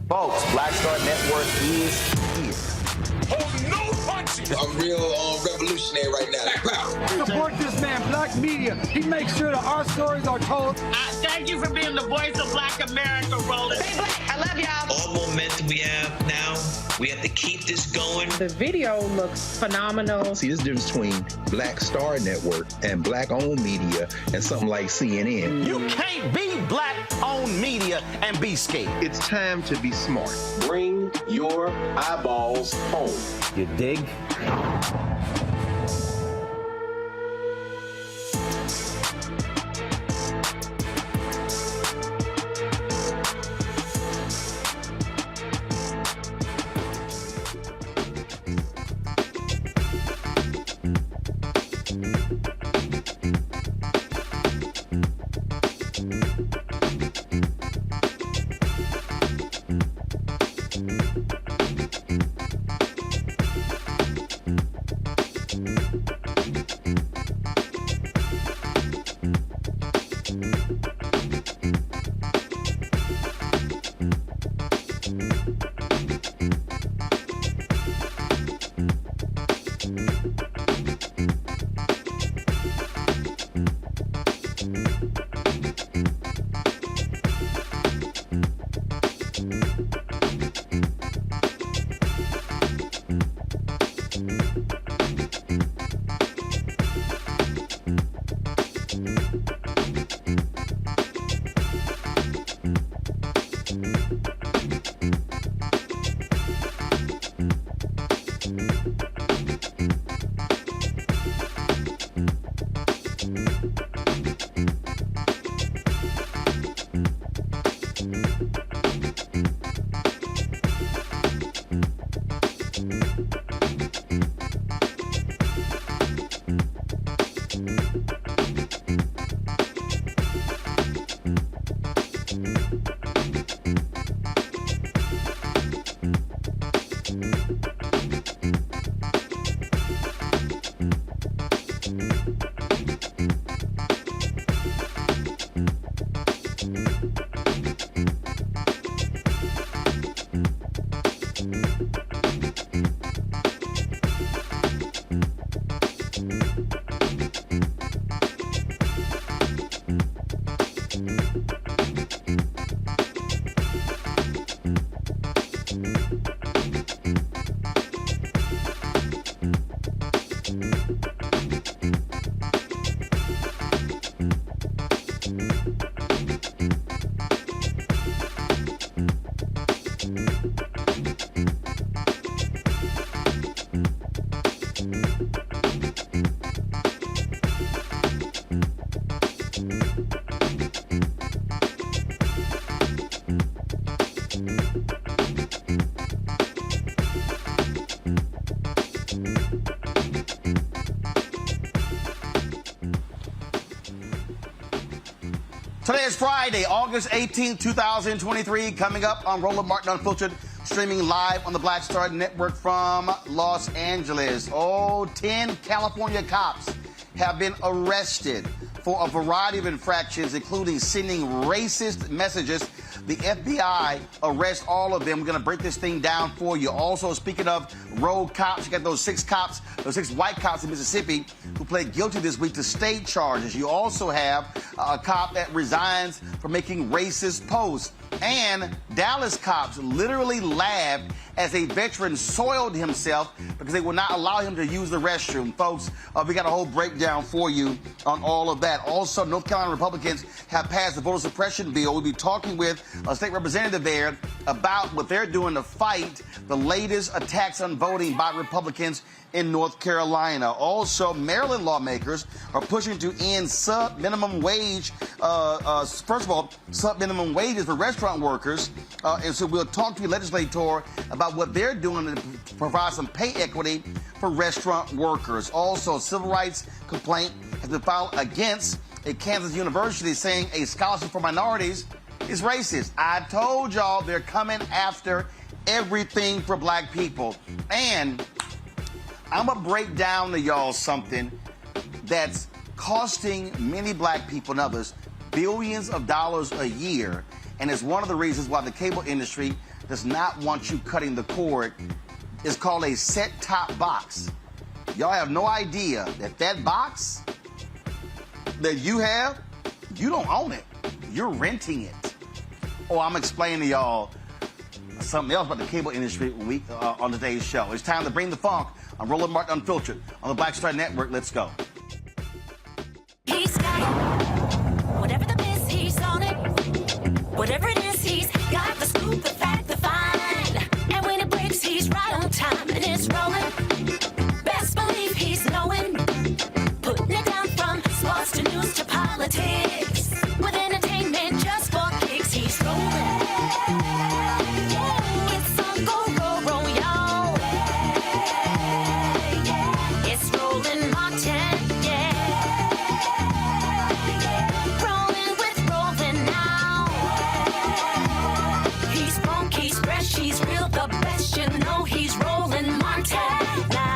Folks, Black Star Network is here. Oh, no! I'm real revolutionary right now. Black power. Support this man, Black media. He makes sure that our stories are told. Thank you for being the voice of Black America, Roland. Stay black. I love y'all. All momentum we have now, we have to keep this going. The video looks phenomenal. See, this difference between Black Star Network and Black-owned media and something like CNN. You can't be Black-owned media and be scared. It's time to be smart. Bring your eyeballs home. You dig? Today is Friday, August 18, 2023. Coming up on Roland Martin Unfiltered, streaming live on the Black Star Network from Los Angeles. 10 California cops have been arrested for a variety of infractions, including sending racist messages. The FBI arrests all of them. We're going to break this thing down for you. Also, speaking of rogue cops, you got those six white cops in Mississippi who pled guilty this week to state charges. You also have a cop that resigns for making racist posts. And Dallas cops literally laughed as a veteran soiled himself because they would not allow him to use the restroom. Folks, we got a whole breakdown for you on all of that. Also, North Carolina Republicans have passed the voter suppression bill. We'll be talking with a state representative there about what they're doing to fight the latest attacks on voting by Republicans in North Carolina. Also, Maryland lawmakers are pushing to end sub-minimum wage. First of all, sub-minimum wages for restaurant workers. And so we'll talk to the legislator about what they're doing to provide some pay equity for restaurant workers. Also, a civil rights complaint has been filed against a Kansas university saying a scholarship for minorities is racist. I told y'all they're coming after everything for black people. And I'm going to break down to y'all something that's costing many black people and others billions of dollars a year. And it's one of the reasons why the cable industry does not want you cutting the cord is called a set-top box. Y'all have no idea that that box that you have, you don't own it. You're renting it. Oh, I'm explaining to y'all something else about the cable industry on today's show. It's time to bring the funk. I'm Roland Martin Unfiltered on the Black Star Network. Let's go. He's got it. Whatever the biz, he's on it. Whatever it is, he's got the scoop, the fact, the find. And when it breaks, he's right on time and it's rolling. Best believe he's knowing. Putting it down from sports to news to politics. With entertainment just for kicks, he's rolling. It's on go, y'all. It's Roland Martin, rolling with Roland now. He's funk, he's fresh, he's real, the best, you know he's Roland Martin now.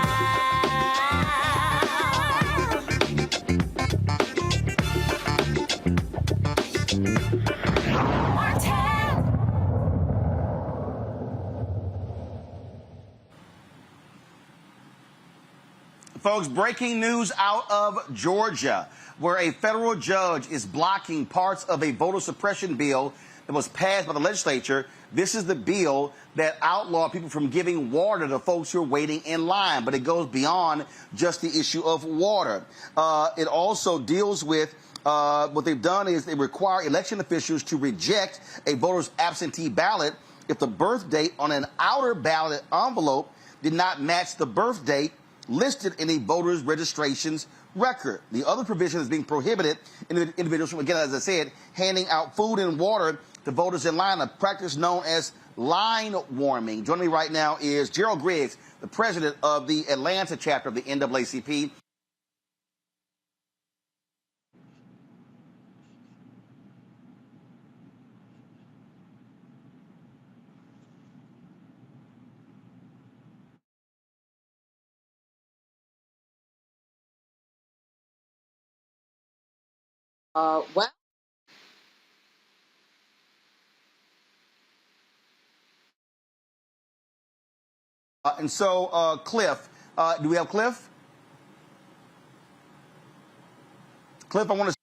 Folks, breaking news out of Georgia, where a federal judge is blocking parts of a voter suppression bill that was passed by the legislature. This is the bill that outlawed people from giving water to folks who are waiting in line, but it goes beyond just the issue of water. It also deals with what they've done is they require election officials to reject a voter's absentee ballot if the birth date on an outer ballot envelope did not match the birth date listed in a voter's registration's record. The other provision is being prohibited individuals from, again, as I said, handing out food and water to voters in line, a practice known as line warming. Joining me right now is Gerald Griggs, the president of the Atlanta chapter of the NAACP. Well, And so, Cliff, do we have Cliff? Cliff, I want to.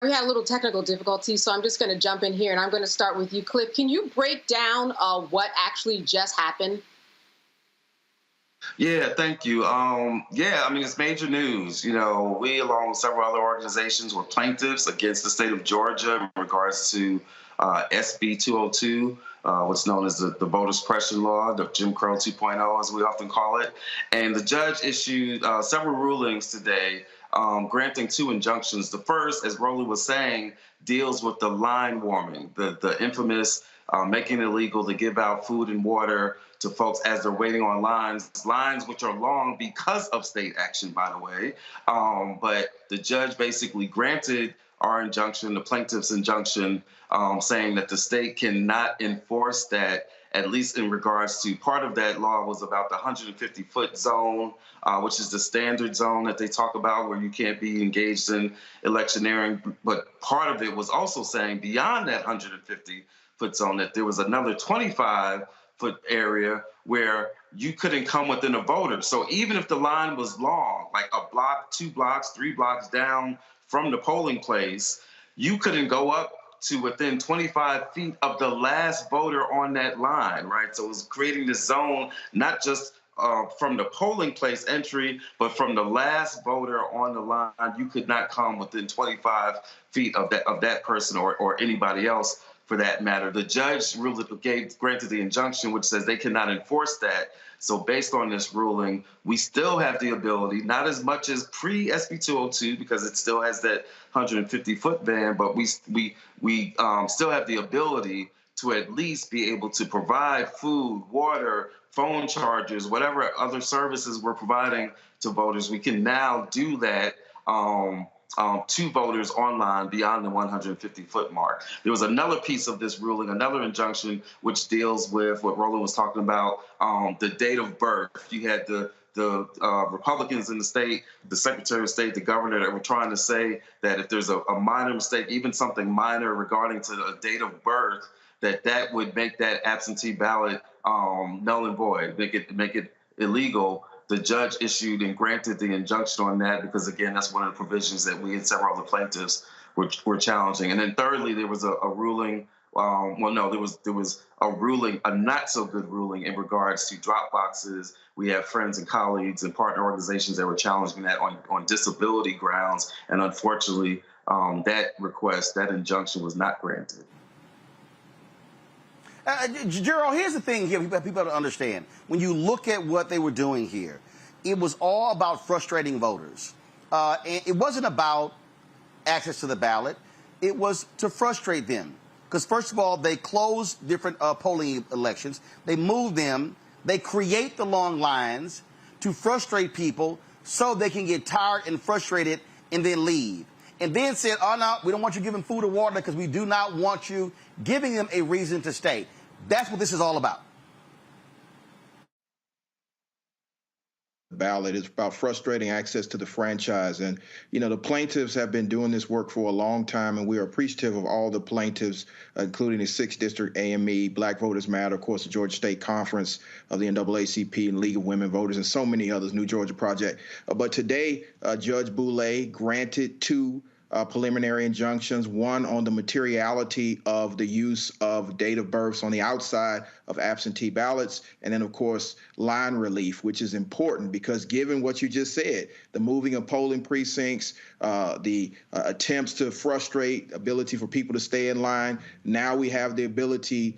we had a little technical difficulty, so I'm just going to jump in here, and I'm going to start with you, Cliff. Can you break down what actually just happened? Yeah, thank you. Yeah, I mean, it's major news. You know, we, along with several other organizations, were plaintiffs against the state of Georgia in regards to SB 202, what's known as the voter suppression law, the Jim Crow 2.0, as we often call it. And the judge issued several rulings today granting two injunctions. The first, as Roland was saying, deals with the line warming, the infamous making it illegal to give out food and water to folks as they're waiting on lines which are long because of state action, by the way. But the judge basically granted our injunction, the plaintiff's injunction, saying that the state cannot enforce that, at least in regards to part of that law was about the 150-foot zone, which is the standard zone that they talk about where you can't be engaged in electioneering. But part of it was also saying beyond that 150-foot zone that there was another 25-foot area where you couldn't come within a voter. So even if the line was long, like a block, 2 blocks, 3 blocks down from the polling place, you couldn't go up to within 25 feet of the last voter on that line, right? So it was creating this zone, not just from the polling place entry, but from the last voter on the line. You could not come within 25 feet of that person or anybody else for that matter. The judge really granted the injunction, which says they cannot enforce that. So based on this ruling, we still have the ability, not as much as pre-SB 202, because it still has that 150-foot ban, but we still have the ability to at least be able to provide food, water, phone chargers, whatever other services we're providing to voters, we can now do that to voters online beyond the 150-foot mark. There was another piece of this ruling, another injunction, which deals with what Roland was talking about, the date of birth. You had the Republicans in the state, the Secretary of State, the governor, that were trying to say that if there's a minor mistake, even something minor regarding to a date of birth, that would make that absentee ballot null and void, make it illegal. The judge issued and granted the injunction on that because, again, that's one of the provisions that we and several other plaintiffs were challenging. And then thirdly, there was a ruling. There was a ruling, a not so good ruling in regards to drop boxes. We have friends and colleagues and partner organizations that were challenging that on disability grounds. And unfortunately, that injunction was not granted. Gerald, here's the thing here people don't understand. When you look at what they were doing here, it was all about frustrating voters. And it wasn't about access to the ballot. It was to frustrate them. Because, first of all, they closed different polling elections. They moved them. They create the long lines to frustrate people so they can get tired and frustrated and then leave. And then said, oh, no, we don't want you giving food or water because we do not want you giving them a reason to stay. That's what this is all about. Ballot is about frustrating access to the franchise. And, the plaintiffs have been doing this work for a long time, and we are appreciative of all the plaintiffs, including the 6th District AME, Black Voters Matter, of course, the Georgia State Conference of the NAACP and League of Women Voters, and so many others, New Georgia Project. But today, Judge Boulay granted 2 preliminary injunctions, one on the materiality of the use of date of births on the outside of absentee ballots, and then, of course, line relief, which is important because given what you just said, the moving of polling precincts, the attempts to frustrate ability for people to stay in line, now we have the ability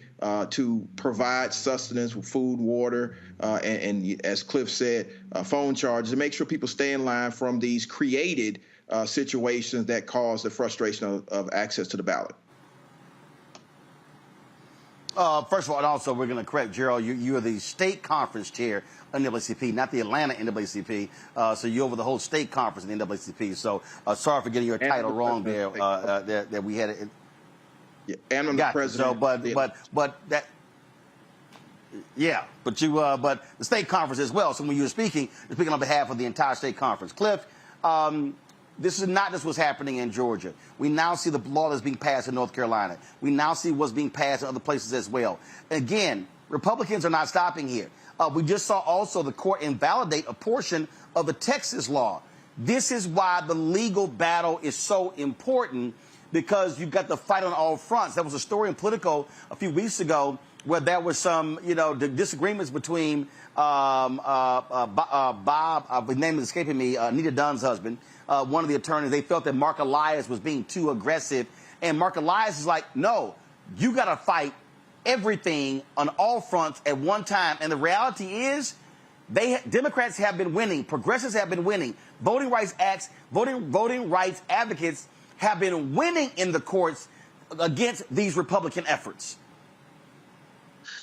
to provide sustenance with food, water, and as Cliff said, phone charges to make sure people stay in line from these created situations that cause the frustration of access to the ballot. First of all, and also we're going to correct Gerald. You are the state conference chair of NAACP, not the Atlanta NAACP. So you're over the whole state conference in the NAACP. So sorry for getting your title wrong there. That we had it. Yeah, and I'm the president. So, but that. Yeah, but the state conference as well. So when you were speaking, you're speaking on behalf of the entire state conference. Cliff. This is not just what's happening in Georgia. We now see the law that's being passed in North Carolina. We now see what's being passed in other places as well. Again, Republicans are not stopping here. We just saw also the court invalidate a portion of the Texas law. This is why the legal battle is so important, because you've got the fight on all fronts. There was a story in Politico a few weeks ago where there was some, disagreements between Bob, his name is escaping me, Anita Dunn's husband, one of the attorneys. They felt that Mark Elias was being too aggressive. And Mark Elias is like, no, you got to fight everything on all fronts at one time. And the reality is Democrats have been winning. Progressives have been winning. Voting rights advocates have been winning in the courts against these Republican efforts.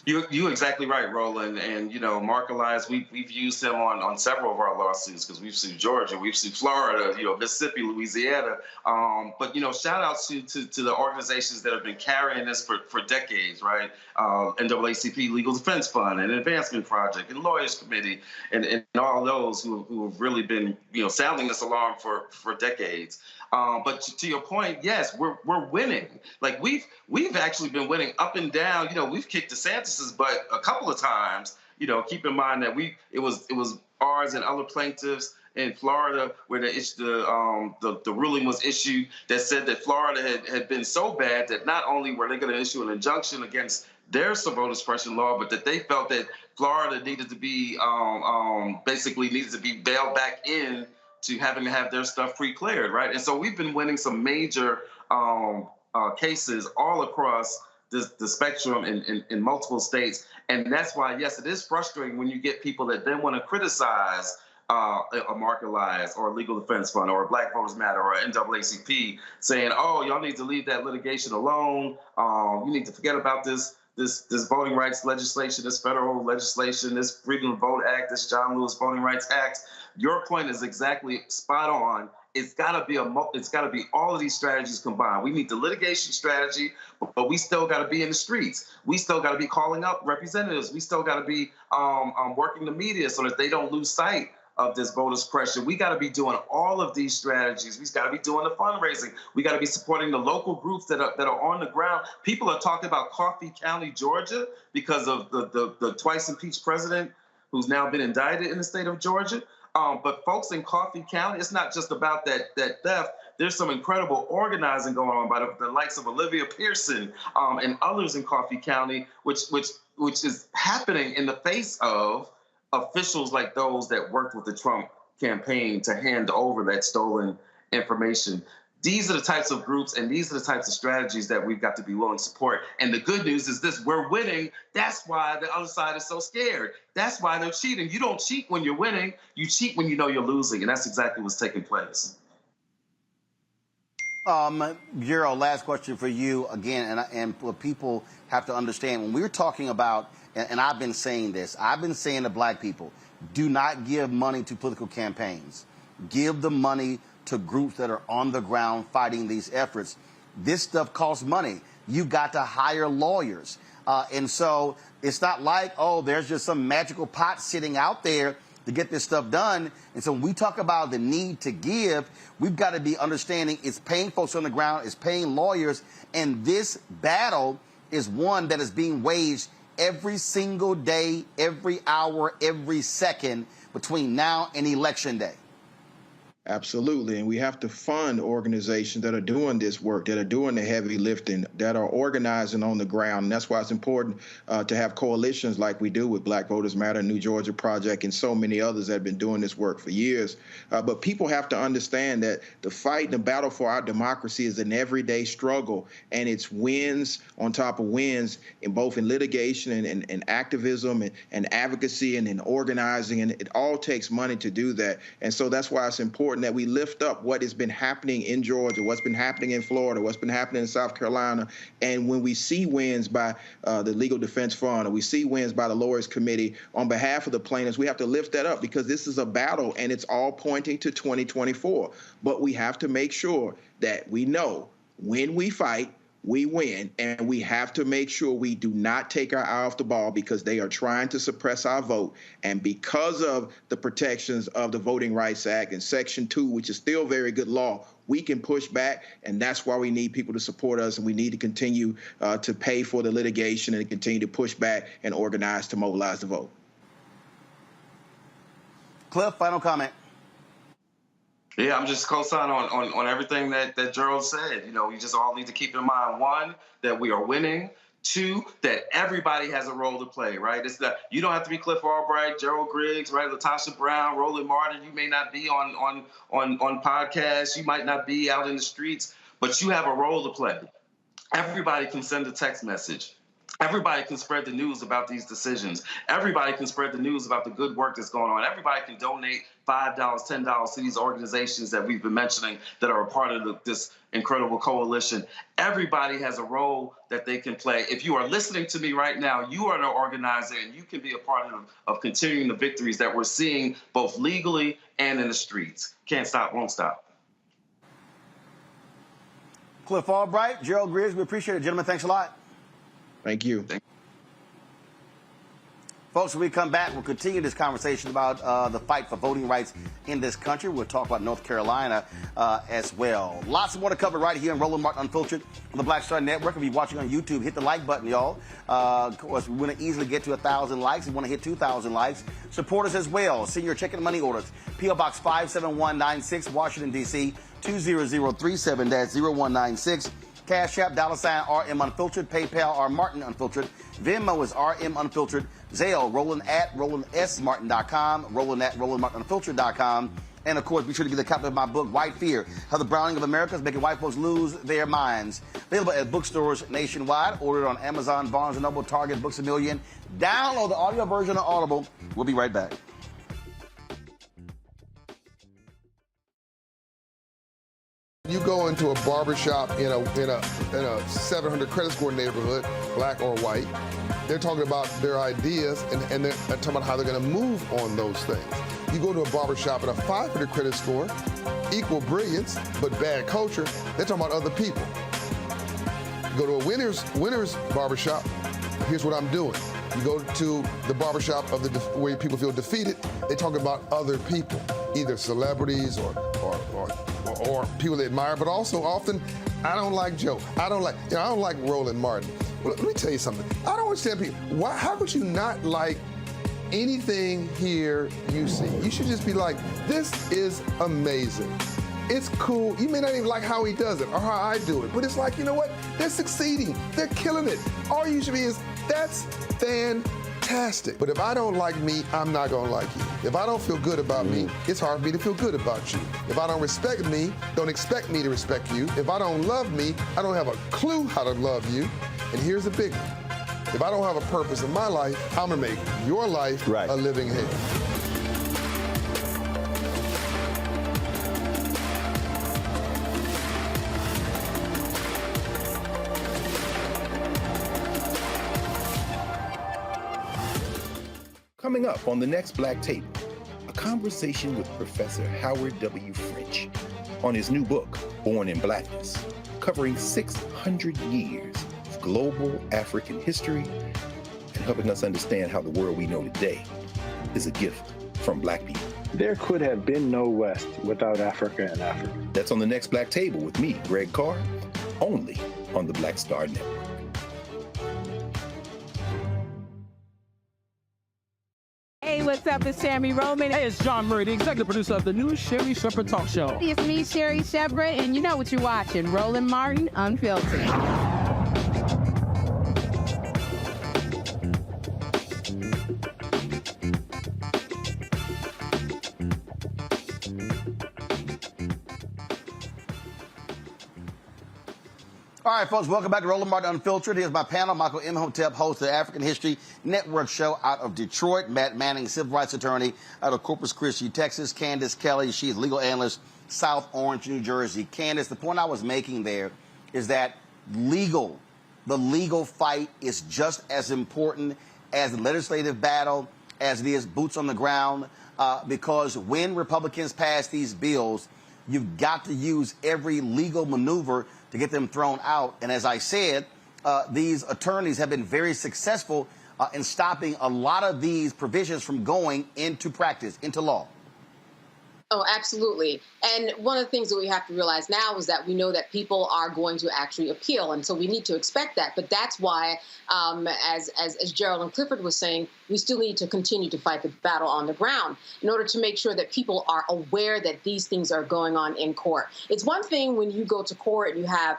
You're exactly right, Roland. And, Mark Elias, we've used him on several of our lawsuits because we've sued Georgia, we've sued Florida, Mississippi, Louisiana. But, shout out to the organizations that have been carrying this for decades, right? NAACP Legal Defense Fund and Advancement Project and Lawyers Committee and all those who have really been, sounding this alarm for decades. But to your point, yes, we're winning. Like we've actually been winning up and down. We've kicked DeSantis's butt a couple of times. Keep in mind that it was ours and other plaintiffs in Florida where the ruling was issued that said that Florida had been so bad that not only were they going to issue an injunction against their voter suppression law, but that they felt that Florida needed to be bailed back in to having to have their stuff pre-cleared, right? And so we've been winning some major cases all across the spectrum in multiple states. And that's why, yes, it is frustrating when you get people that then want to criticize a Mark Elias or a Legal Defense Fund or a Black Voters Matter or NAACP saying, oh, y'all need to leave that litigation alone. You need to forget about this this voting rights legislation, this federal legislation, this Freedom to Vote Act, this John Lewis Voting Rights Act. Your point is exactly spot on. It's got to be all of these strategies combined. We need the litigation strategy, but we still got to be in the streets. We still got to be calling up representatives. We still got to be working the media so that they don't lose sight of this voter suppression. We got to be doing all of these strategies. We got to be doing the fundraising. We got to be supporting the local groups that are on the ground. People are talking about Coffee County, Georgia, because of the twice impeached president who's now been indicted in the state of Georgia. But folks in Coffee County, it's not just about that theft. There's some incredible organizing going on by the likes of Olivia Pearson and others in Coffee County, which is happening in the face of officials like those that worked with the Trump campaign to hand over that stolen information. These are the types of groups and these are the types of strategies that we've got to be willing to support. And the good news is this: we're winning. That's why the other side is so scared. That's why they're cheating. You don't cheat when you're winning. You cheat when you know you're losing. And that's exactly what's taking place. Gerald, last question for you again. And what people have to understand when we're talking about, and I've been saying this, I've been saying to black people, do not give money to political campaigns. Give the money to groups that are on the ground fighting these efforts. This stuff costs money. You've got to hire lawyers. And so it's not like, oh, there's just some magical pot sitting out there to get this stuff done. And so when we talk about the need to give, we've got to be understanding it's paying folks on the ground, it's paying lawyers. And this battle is one that is being waged every single day, every hour, every second between now and Election Day. Absolutely. And we have to fund organizations that are doing this work, that are doing the heavy lifting, that are organizing on the ground. And that's why it's important to have coalitions like we do with Black Voters Matter, New Georgia Project, and so many others that have been doing this work for years. But people have to understand that the fight and the battle for our democracy is an everyday struggle, and it's wins on top of wins in both in litigation and activism and advocacy and in organizing. And it all takes money to do that. And so that's why it's important that we lift up what has been happening in Georgia, what's been happening in Florida, what's been happening in South Carolina. And when we see wins by the Legal Defense Fund, or we see wins by the Lawyers Committee on behalf of the plaintiffs, we have to lift that up because this is a battle and it's all pointing to 2024. But we have to make sure that we know when we fight, we win, and we have to make sure we do not take our eye off the ball because they are trying to suppress our vote. And because of the protections of the Voting Rights Act and Section 2, which is still very good law, we can push back, and that's why we need people to support us, and we need to continue to pay for the litigation and continue to push back and organize to mobilize the vote. Cliff, final comment. Yeah, I'm just co-signing on everything that Gerald said. You know, we just all need to keep in mind, one, that we are winning. Two, that everybody has a role to play, right? It's that you don't have to be Cliff Albright, Gerald Griggs, right? Latasha Brown, Roland Martin. You may not be on podcasts. You might not be out in the streets, but you have a role to play. Everybody can send a text message. Everybody can spread the news about these decisions. Everybody can spread the news about the good work that's going on. Everybody can donate $5, $10 to these organizations that we've been mentioning that are a part of this incredible coalition. Everybody has a role that they can play. If you are listening to me right now, you are an organizer and you can be a part of continuing the victories that we're seeing both legally and in the streets. Can't stop, won't stop. Cliff Albright, Gerald Griggs, we appreciate it. Gentlemen, thanks a lot. Thank you. Folks, when we come back, we'll continue this conversation about the fight for voting rights in this country. We'll talk about North Carolina as well. Lots more to cover right here on Roland Martin Unfiltered on the Black Star Network. If you're watching on YouTube, hit the like button, y'all. Of course, we want to easily get to 1,000 likes. We want to hit 2,000 likes. Support us as well. Send your check and money orders. P.O. Box 57196, Washington, D.C., 20037-0196. Cash App, $RM Unfiltered, PayPal, R Martin Unfiltered, Venmo is RM Unfiltered, Zelle, Roland@RolandSMartin.com, Roland@RolandMartinUnfiltered.com, and of course, be sure to get a copy of my book, White Fear: How the Browning of America is Making White Folks Lose Their Minds. Available at bookstores nationwide. Ordered on Amazon, Barnes & Noble, Target, Books A Million. Download the audio version of Audible. We'll be right back. You go into a barbershop in a 700 credit score neighborhood, black or white. They're talking about their ideas and they're talking about how they're going to move on those things. You go to a barbershop at a 500 credit score, equal brilliance, but bad culture. They're talking about other people. You go to a winner's barbershop. Here's what I'm doing. You go to the barbershop of where people feel defeated. They talk about other people, either celebrities or people they admire, but also often, I don't like Joe. I don't like Roland Martin. Well, let me tell you something. I don't understand people. How could you not like anything here you see? You should just be like, this is amazing. It's cool. You may not even like how he does it or how I do it, but it's like, you know what? They're succeeding. They're killing it. All you should be is, that's fantastic. But if I don't like me, I'm not gonna like you. If I don't feel good about me, it's hard for me to feel good about you. If I don't respect me, don't expect me to respect you. If I don't love me, I don't have a clue how to love you. And here's the big one. If I don't have a purpose in my life, I'm gonna make your life a living hell. Coming up on the next Black Table, a conversation with Professor Howard W. French on his new book, Born in Blackness, covering 600 years of global African history and helping us understand how the world we know today is a gift from Black people. There could have been no West without Africa and Africa. That's on the next Black Table with me, Greg Carr, only on the Black Star Network. Hey, what's up? It's Tammy Roman. Hey, it's John Murray, the executive producer of the new Sherry Shepherd Talk Show. It's me, Sherry Shepherd, and you know what you're watching, Roland Martin Unfiltered. All right, folks, welcome back to Roland Martin Unfiltered. Here's my panel. Michael Imhotep, host of the African History Network show out of Detroit. Matt Manning, civil rights attorney out of Corpus Christi, Texas. Candace Kelly, she's legal analyst, South Orange, New Jersey. Candace, the point I was making there is that the legal fight is just as important as the legislative battle, as it is boots on the ground, because when Republicans pass these bills, you've got to use every legal maneuver to get them thrown out. And as I said, these attorneys have been very successful in stopping a lot of these provisions from going into practice, into law. Oh, absolutely. And one of the things that we have to realize now is that we know that people are going to actually appeal. And so we need to expect that. But that's why, as Gerald and Clifford was saying, we still need to continue to fight the battle on the ground in order to make sure that people are aware that these things are going on in court. It's one thing when you go to court and you have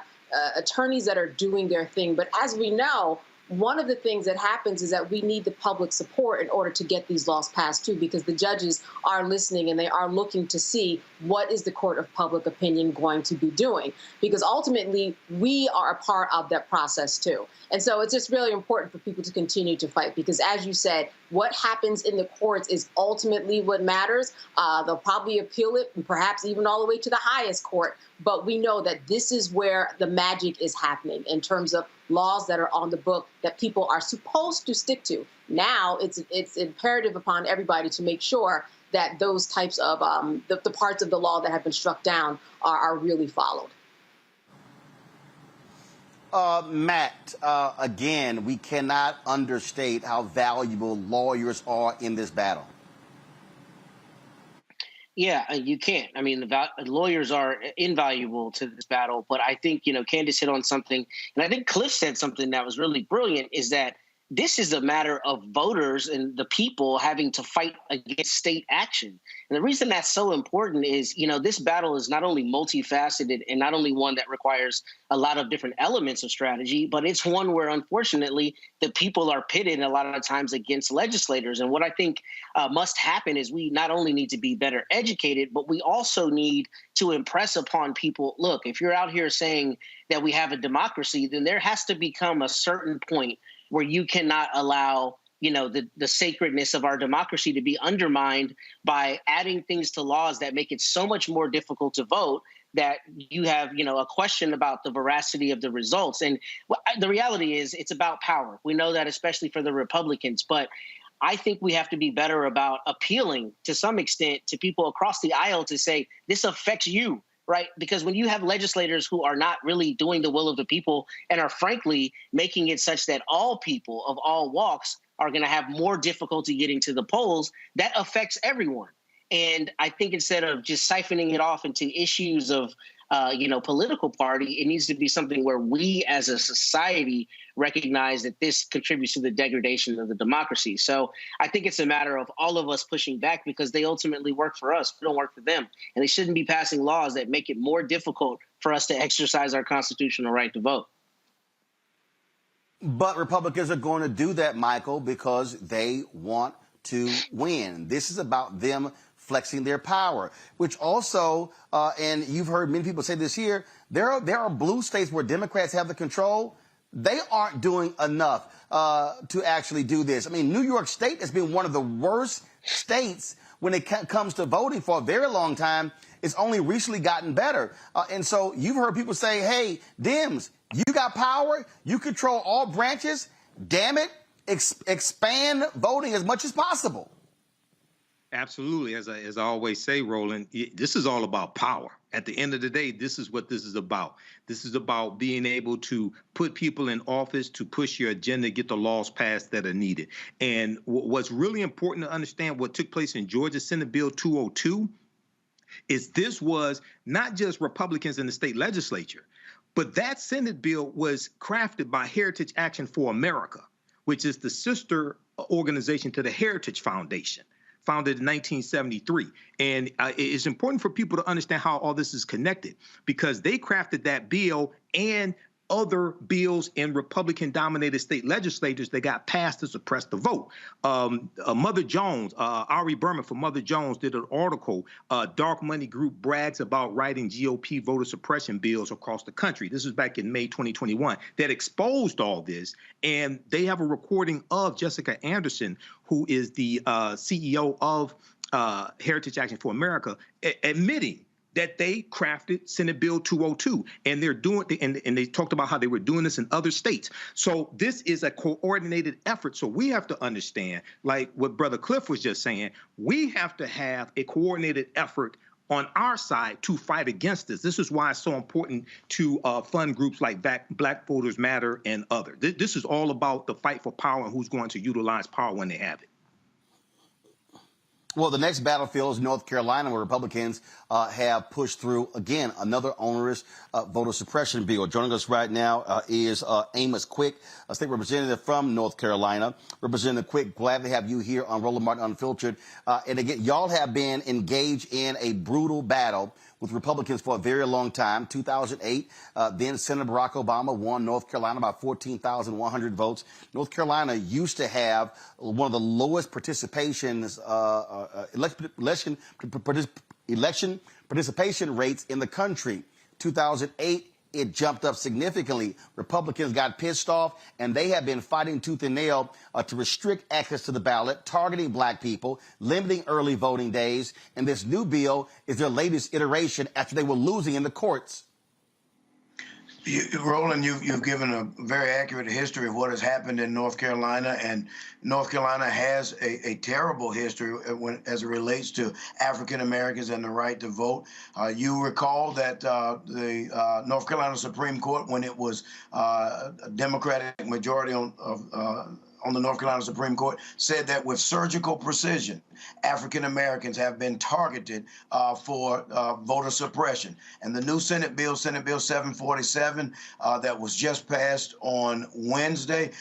attorneys that are doing their thing. But as we know, one of the things that happens is that we need the public support in order to get these laws passed too, because the judges are listening and they are looking to see what is the court of public opinion going to be doing, because ultimately we are a part of that process too. And so it's just really important for people to continue to fight, because as you said, what happens in the courts is ultimately what matters. They'll probably appeal it, perhaps even all the way to the highest court. But we know that this is where the magic is happening in terms of laws that are on the book that people are supposed to stick to. Now it's imperative upon everybody to make sure that those types of the parts of the law that have been struck down are really followed. Matt, again, we cannot understate how valuable lawyers are in this battle. Yeah, you can't. I mean, the lawyers are invaluable to this battle. But I think, Candace hit on something, and I think Cliff said something that was really brilliant, is that this is a matter of voters and the people having to fight against state action. And the reason that's so important is, this battle is not only multifaceted and not only one that requires a lot of different elements of strategy, but it's one where, unfortunately, the people are pitted a lot of times against legislators. And what I think must happen is we not only need to be better educated, but we also need to impress upon people, look, if you're out here saying that we have a democracy, then there has to become a certain point where you cannot allow the sacredness of our democracy to be undermined by adding things to laws that make it so much more difficult to vote that you have, a question about the veracity of the results. And the reality is it's about power. We know that, especially for the Republicans. But I think we have to be better about appealing to some extent to people across the aisle to say, this affects you, right? Because when you have legislators who are not really doing the will of the people and are frankly making it such that all people of all walks are going to have more difficulty getting to the polls, that affects everyone. And I think instead of just siphoning it off into issues of, political party, it needs to be something where we as a society recognize that this contributes to the degradation of the democracy. So I think it's a matter of all of us pushing back because they ultimately work for us. We don't work for them. And they shouldn't be passing laws that make it more difficult for us to exercise our constitutional right to vote. But Republicans are going to do that, Michael, because they want to win. This is about them flexing their power, which also, and you've heard many people say this here, there are blue states where Democrats have the control. They aren't doing enough to actually do this. I mean, New York State has been one of the worst states when it comes to voting for a very long time. It's only recently gotten better. And so you've heard people say, hey, Dems, you got power. You control all branches. Damn it. Expand voting as much as possible. Absolutely. As I always say, Roland, this is all about power. At the end of the day, this is what this is about. This is about being able to put people in office to push your agenda, get the laws passed that are needed. And what's really important to understand what took place in Georgia Senate Bill 202 is this was not just Republicans in the state legislature, but that Senate bill was crafted by Heritage Action for America, which is the sister organization to the Heritage Foundation, founded in 1973. And it's important for people to understand how all this is connected because they crafted that bill and other bills in Republican-dominated state legislatures that got passed to suppress the vote. Mother Jones, Ari Berman from Mother Jones did an article, Dark Money Group brags about writing GOP voter suppression bills across the country. This was back in May 2021 that exposed all this. And they have a recording of Jessica Anderson, who is the CEO of Heritage Action for America, admitting that they crafted Senate Bill 202, and they're doing, and they talked about how they were doing this in other states. So this is a coordinated effort. So we have to understand, like what Brother Cliff was just saying, we have to have a coordinated effort on our side to fight against this. This is why it's so important to fund groups like Black Voters Matter and others. This is all about the fight for power and who's going to utilize power when they have it. Well, the next battlefield is North Carolina, where Republicans have pushed through, again, another onerous voter suppression bill. Joining us right now is Amos Quick, a state representative from North Carolina. Representative Quick, glad to have you here on Roland Martin Unfiltered. And again, y'all have been engaged in a brutal battle with Republicans for a very long time. 2008, then Senator Barack Obama won North Carolina by 14,100 votes. North Carolina used to have one of the lowest participations, election participation rates in the country. 2008, it jumped up significantly. Republicans got pissed off, and they have been fighting tooth and nail to restrict access to the ballot, targeting black people, limiting early voting days. And this new bill is their latest iteration after they were losing in the courts. Roland, you've given a very accurate history of what has happened in North Carolina, and North Carolina has a terrible history as it relates to African Americans and the right to vote. You recall that the North Carolina Supreme Court, when it was a Democratic majority on the North Carolina Supreme Court, said that with surgical precision, African Americans have been targeted for voter suppression. And the new Senate Bill 747, that was just passed on Wednesday,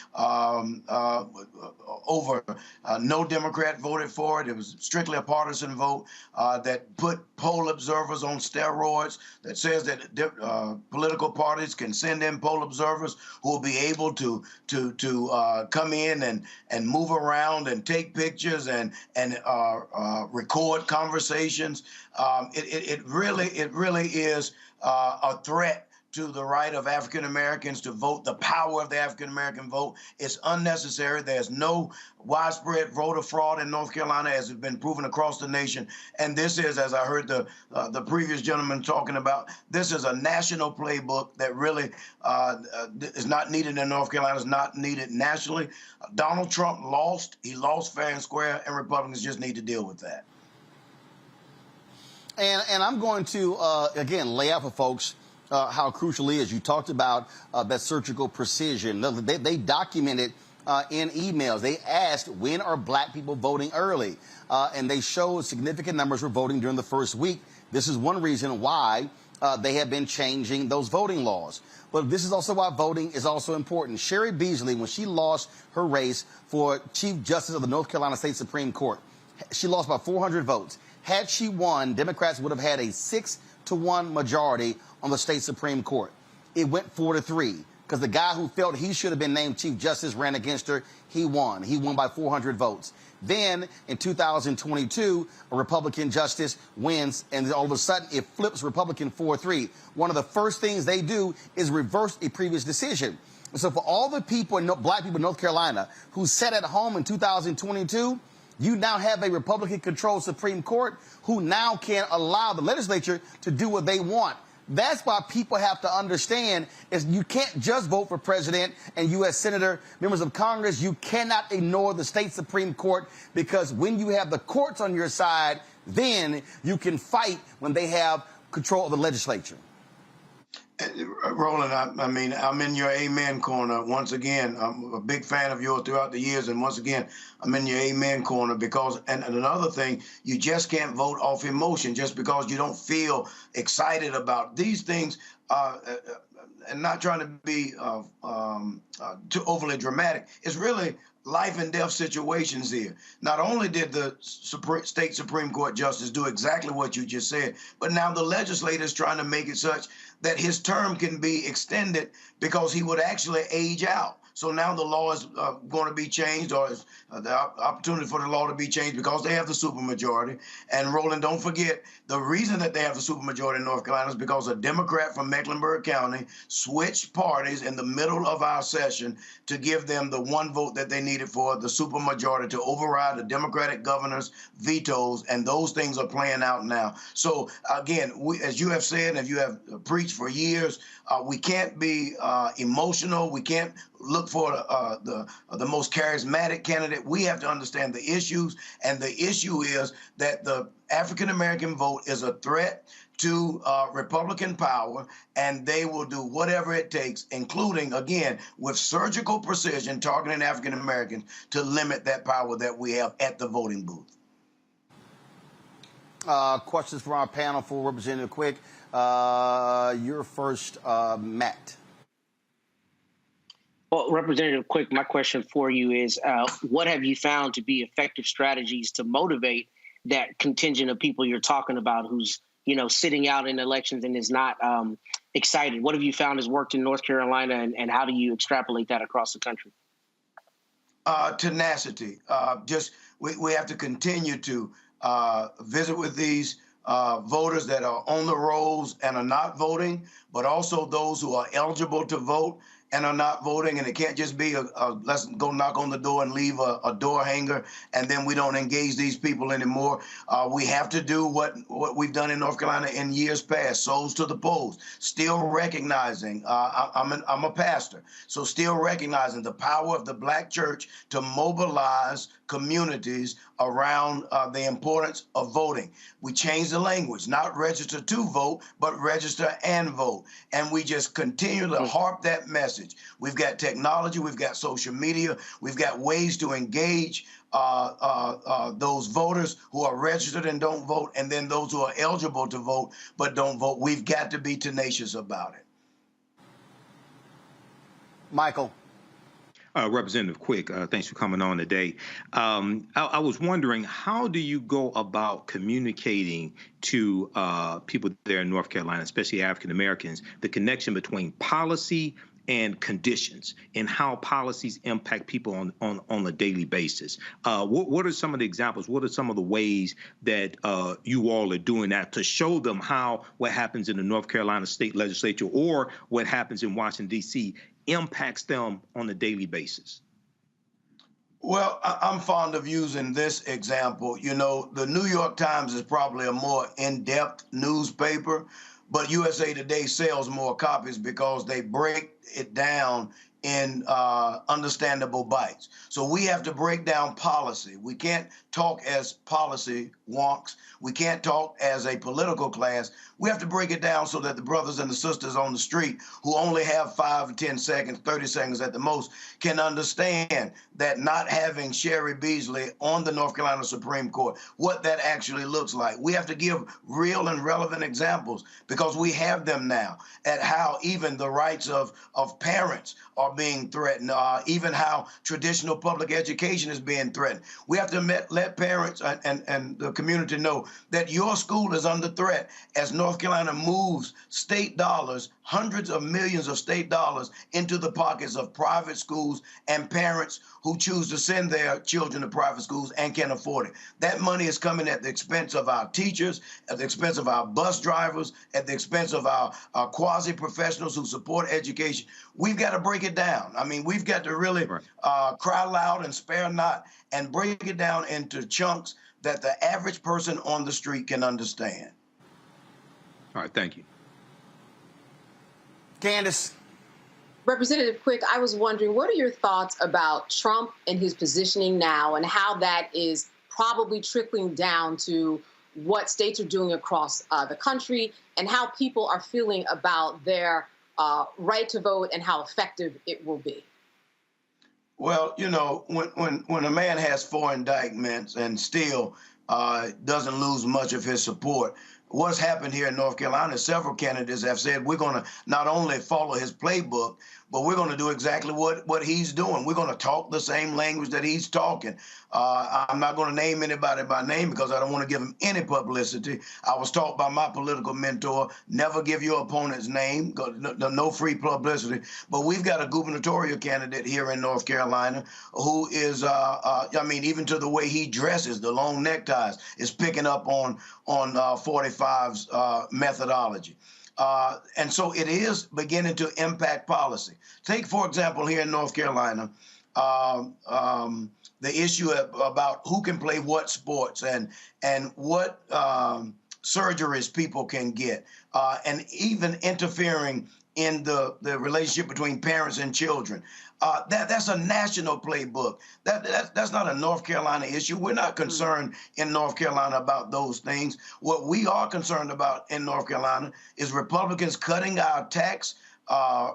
no Democrat voted for it. It was strictly a partisan vote that put poll observers on steroids, that says that political parties can send in poll observers who will be able to come in and move around and take pictures and record conversations. It really is a threat to the right of African Americans to vote, the power of the African American vote. It's unnecessary. There's no widespread voter fraud in North Carolina, as has been proven across the nation. And this is, as I heard the previous gentleman talking about, this is a national playbook that really is not needed in North Carolina, is not needed nationally. Donald Trump lost. He lost fair and square, and Republicans just need to deal with that. And I'm going to, again, lay out for folks how crucial it is. You talked about that surgical precision. They documented in emails. They asked, when are black people voting early? And they showed significant numbers were voting during the first week. This is one reason why they have been changing those voting laws. But this is also why voting is also important. Sherry Beasley, when she lost her race for Chief Justice of the North Carolina State Supreme Court, she lost by 400 votes. Had she won, Democrats would have had a 6-1 majority on the state Supreme Court. It went 4-3 because the guy who felt he should have been named Chief Justice ran against her. He won. He won by 400 votes. Then in 2022, a Republican justice wins, and all of a sudden it flips Republican 4-3. One of the first things they do is reverse a previous decision. So for all the people, black people in North Carolina who sat at home in 2022, you now have a Republican-controlled Supreme Court who now can allow the legislature to do what they want. That's why people have to understand is you can't just vote for president and U.S. senator, members of Congress. You cannot ignore the state Supreme Court, because when you have the courts on your side, then you can fight when they have control of the legislature. Roland, I mean, I'm in your amen corner. Once again, I'm a big fan of yours throughout the years. And once again, I'm in your amen corner because, and another thing, you just can't vote off emotion just because you don't feel excited about these things. And not trying to be too overly dramatic. It's really life and death situations here. Not only did the state Supreme Court justice do exactly what you just said, but now the legislator is trying to make it such that his term can be extended because he would actually age out. So now the law is going to be changed, or the opportunity for the law to be changed because they have the supermajority. And Roland, don't forget, the reason that they have the supermajority in North Carolina is because a Democrat from Mecklenburg County switched parties in the middle of our session to give them the one vote that they needed for the supermajority to override the Democratic governor's vetoes, and those things are playing out now. So again, as you have said, and you have preached for years, we can't be emotional. We can't look for the most charismatic candidate. We have to understand the issues, and the issue is that the African-American vote is a threat to Republican power, and they will do whatever it takes, including, again, with surgical precision, targeting African-Americans to limit that power that we have at the voting booth. Questions from our panel for Representative Quick. You're first, Matt. Well, Representative Quick, my question for you is, what have you found to be effective strategies to motivate that contingent of people you're talking about who's, sitting out in elections and is not excited? What have you found has worked in North Carolina, and how do you extrapolate that across the country? Tenacity. We have to continue to visit with these voters that are on the rolls and are not voting, but also those who are eligible to vote and are not voting. And it can't just be let's go knock on the door and leave a door hanger, and then we don't engage these people anymore. We have to do what we've done in North Carolina in years past, souls to the polls, still recognizing, I'm a pastor, so still recognizing the power of the Black church to mobilize communities around the importance of voting. We changed the language, not register to vote, but register and vote. And we just continue to harp that message. We've got technology, we've got social media, we've got ways to engage those voters who are registered and don't vote, and then those who are eligible to vote but don't vote. We've got to be tenacious about it. Michael. Representative Quick, thanks for coming on today. I was wondering, how do you go about communicating to people there in North Carolina, especially African Americans, the connection between policy and conditions and how policies impact people on a daily basis. What are some of the examples? What are some of the ways that you all are doing that to show them how what happens in the North Carolina state legislature or what happens in Washington, D.C. impacts them on a daily basis? Well, I'm fond of using this example. You know, the New York Times is probably a more in-depth newspaper, but USA Today sells more copies because they break it down in understandable bites. So we have to break down policy. We can't talk as policy wonks. We can't talk as a political class. We have to break it down so that the brothers and the sisters on the street who only have 5 or 10 seconds, 30 seconds at the most, can understand that not having Sherry Beasley on the North Carolina Supreme Court, what that actually looks like. We have to give real and relevant examples because we have them now at how even the rights of parents are being threatened, even how traditional public education is being threatened. We have to let parents and the community know that your school is under threat as North Carolina moves state dollars, hundreds of millions of state dollars into the pockets of private schools and parents who choose to send their children to private schools and can afford it. That money is coming at the expense of our teachers, at the expense of our bus drivers, at the expense of our quasi-professionals who support education. We've got to break it down. I mean, we've got to really cry loud and spare not and break it down into chunks that the average person on the street can understand. All right, thank you. Candace. Representative Quick, I was wondering, what are your thoughts about Trump and his positioning now and how that is probably trickling down to what states are doing across the country and how people are feeling about their right to vote and how effective it will be? Well, you know, when a man has 4 indictments and still doesn't lose much of his support, what's happened here in North Carolina, several candidates have said we're going to not only follow his playbook, but we're going to do exactly what he's doing. We're going to talk the same language that he's talking. I'm not going to name anybody by name because I don't want to give him any publicity. I was taught by my political mentor, never give your opponent's name, no free publicity. But we've got a gubernatorial candidate here in North Carolina who is, I mean, even to the way he dresses, the long neckties, is picking up on 45's methodology. And so it is beginning to impact policy. Take, for example, here in North Carolina, the issue about who can play what sports and what surgeries people can get, and even interfering in the relationship between parents and children. That's a national playbook. That's not a North Carolina issue. We're not concerned in North Carolina about those things. What we are concerned about in North Carolina is Republicans cutting our tax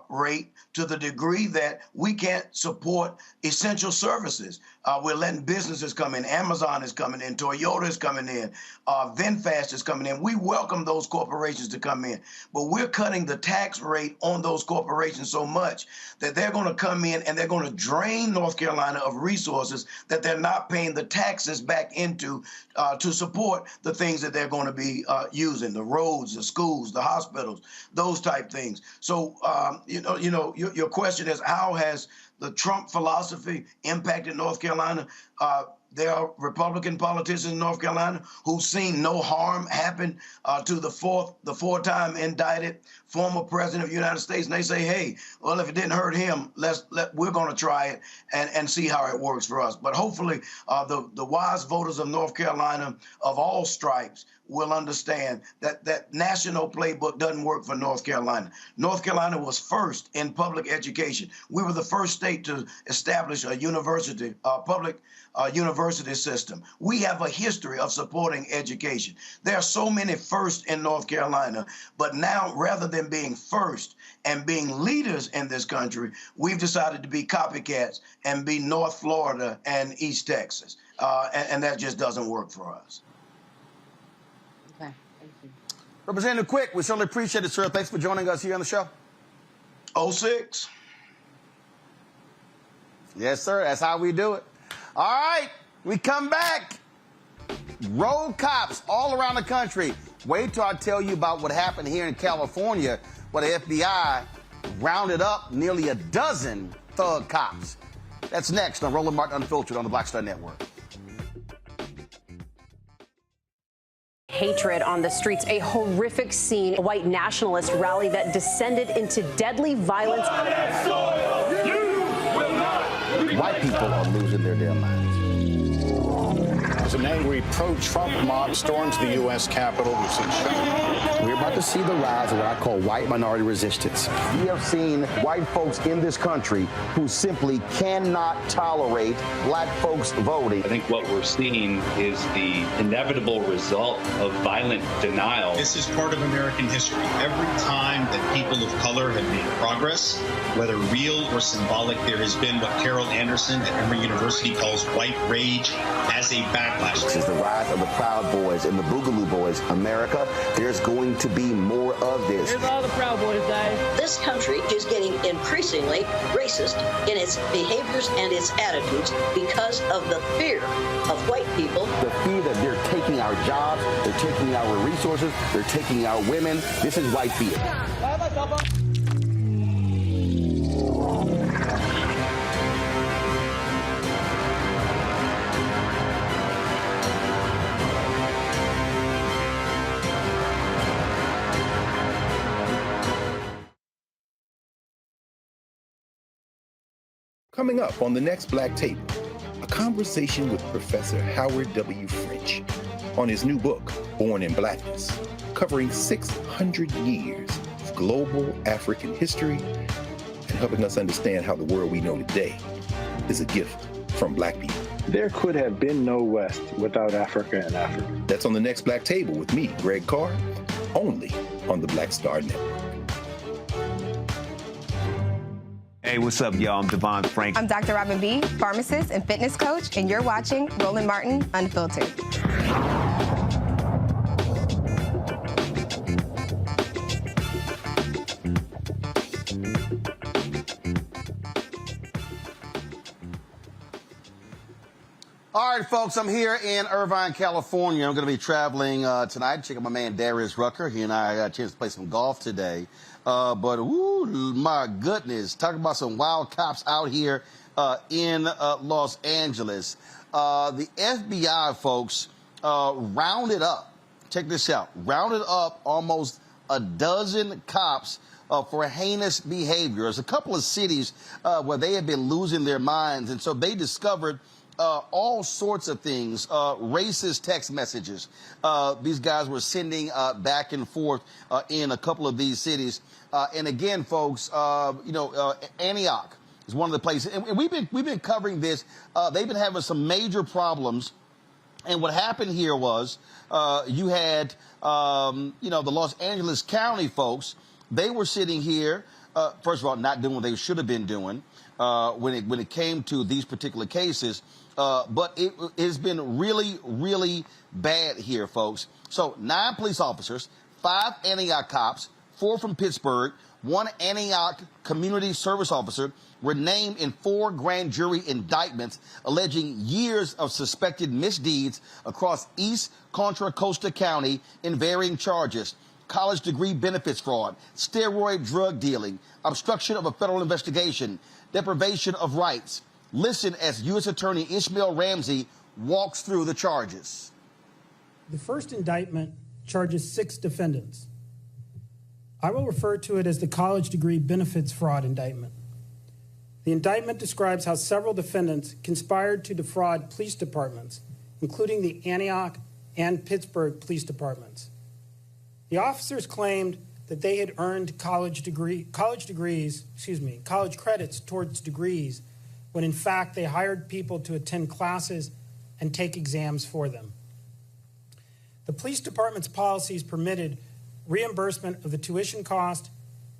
rate to the degree that we can't support essential services. We're letting businesses come in. Amazon is coming in. Toyota is coming in. VinFast is coming in. We welcome those corporations to come in. But we're cutting the tax rate on those corporations so much that they're going to come in and they're going to drain North Carolina of resources that they're not paying the taxes back into to support the things that they're going to be using, the roads, the schools, the hospitals, those type things. So, your question is, how has the Trump philosophy impacted North Carolina? There are Republican politicians in North Carolina who've seen no harm happen to the four-time indicted former president of the United States, and they say, hey, well, if it didn't hurt him, we're going to try it and see how it works for us. But hopefully the wise voters of North Carolina of all stripes will understand that that national playbook doesn't work for North Carolina. North Carolina was first in public education. We were the first state to establish a university, public university system. We have a history of supporting education. There are so many firsts in North Carolina, but now rather than being first and being leaders in this country, we've decided to be copycats and be North Florida and East Texas. And that just doesn't work for us. Okay, thank you. Representative Quick, we certainly appreciate it, sir. Thanks for joining us here on the show. 06. Yes, sir. That's how we do it. All right, we come back. Road cops all around the country. Wait till I tell you about what happened here in California, where the FBI rounded up nearly a dozen thug cops. That's next on Roland Martin Unfiltered on the Black Star Network. Hatred on the streets, a horrific scene, a white nationalist rally that descended into deadly violence. White people are losing their damn minds. As an angry pro-Trump mob storms the U.S. Capitol, we've seen shooting. We're about to see the rise of what I call white minority resistance. We have seen white folks in this country who simply cannot tolerate black folks voting. I think what we're seeing is the inevitable result of violent denial. This is part of American history. Every time that people of color have made progress, whether real or symbolic, there has been what Carol Anderson at Emory University calls white rage as a backlash. This is the rise of the Proud Boys and the Boogaloo Boys. America, there's going to be more of this. Here's all the Proud Boys, guys. This country is getting increasingly racist in its behaviors and its attitudes because of the fear of white people. The fear that they're taking our jobs, they're taking our resources, they're taking our women. This is white fear. Coming up on the next Black Table, a conversation with Professor Howard W. French on his new book, Born in Blackness, covering 600 years of global African history and helping us understand how the world we know today is a gift from Black people. There could have been no West without Africa and Africa. That's on the next Black Table with me, Greg Carr, only on the Black Star Network. Hey, what's up, y'all? I'm Devon Frank. I'm Dr. Robin B., pharmacist and fitness coach, and you're watching Roland Martin Unfiltered. All right, folks, I'm here in Irvine, California. I'm going to be traveling tonight. Check out my man Darius Rucker. He and I got a chance to play some golf today. But, ooh, my goodness, talking about some wild cops out here in Los Angeles. The FBI, folks, rounded up, check this out, rounded up almost a dozen cops for heinous behavior. There's a couple of cities where they have been losing their minds, and so they discovered all sorts of things, racist text messages. These guys were sending back and forth in a couple of these cities. And again, folks, Antioch is one of the places. And we've been covering this. They've been having some major problems. And what happened here was you had, the Los Angeles County folks. They were sitting here, first of all, not doing what they should have been doing when it came to these particular cases. But it has been really, really bad here, folks. So 9 police officers, 5 Antioch cops, 4 from Pittsburgh, 1 Antioch community service officer were named in 4 grand jury indictments alleging years of suspected misdeeds across East Contra Costa County in varying charges: college degree benefits fraud, steroid drug dealing, obstruction of a federal investigation, deprivation of rights. Listen as U.S. Attorney Ishmael Ramsey walks through the charges. The first indictment charges 6 defendants. I will refer to it as the college degree benefits fraud indictment. The indictment describes how several defendants conspired to defraud police departments, including the Antioch and Pittsburgh police departments. The officers claimed that they had earned college credits towards degrees, when in fact they hired people to attend classes and take exams for them. The police department's policies permitted reimbursement of the tuition cost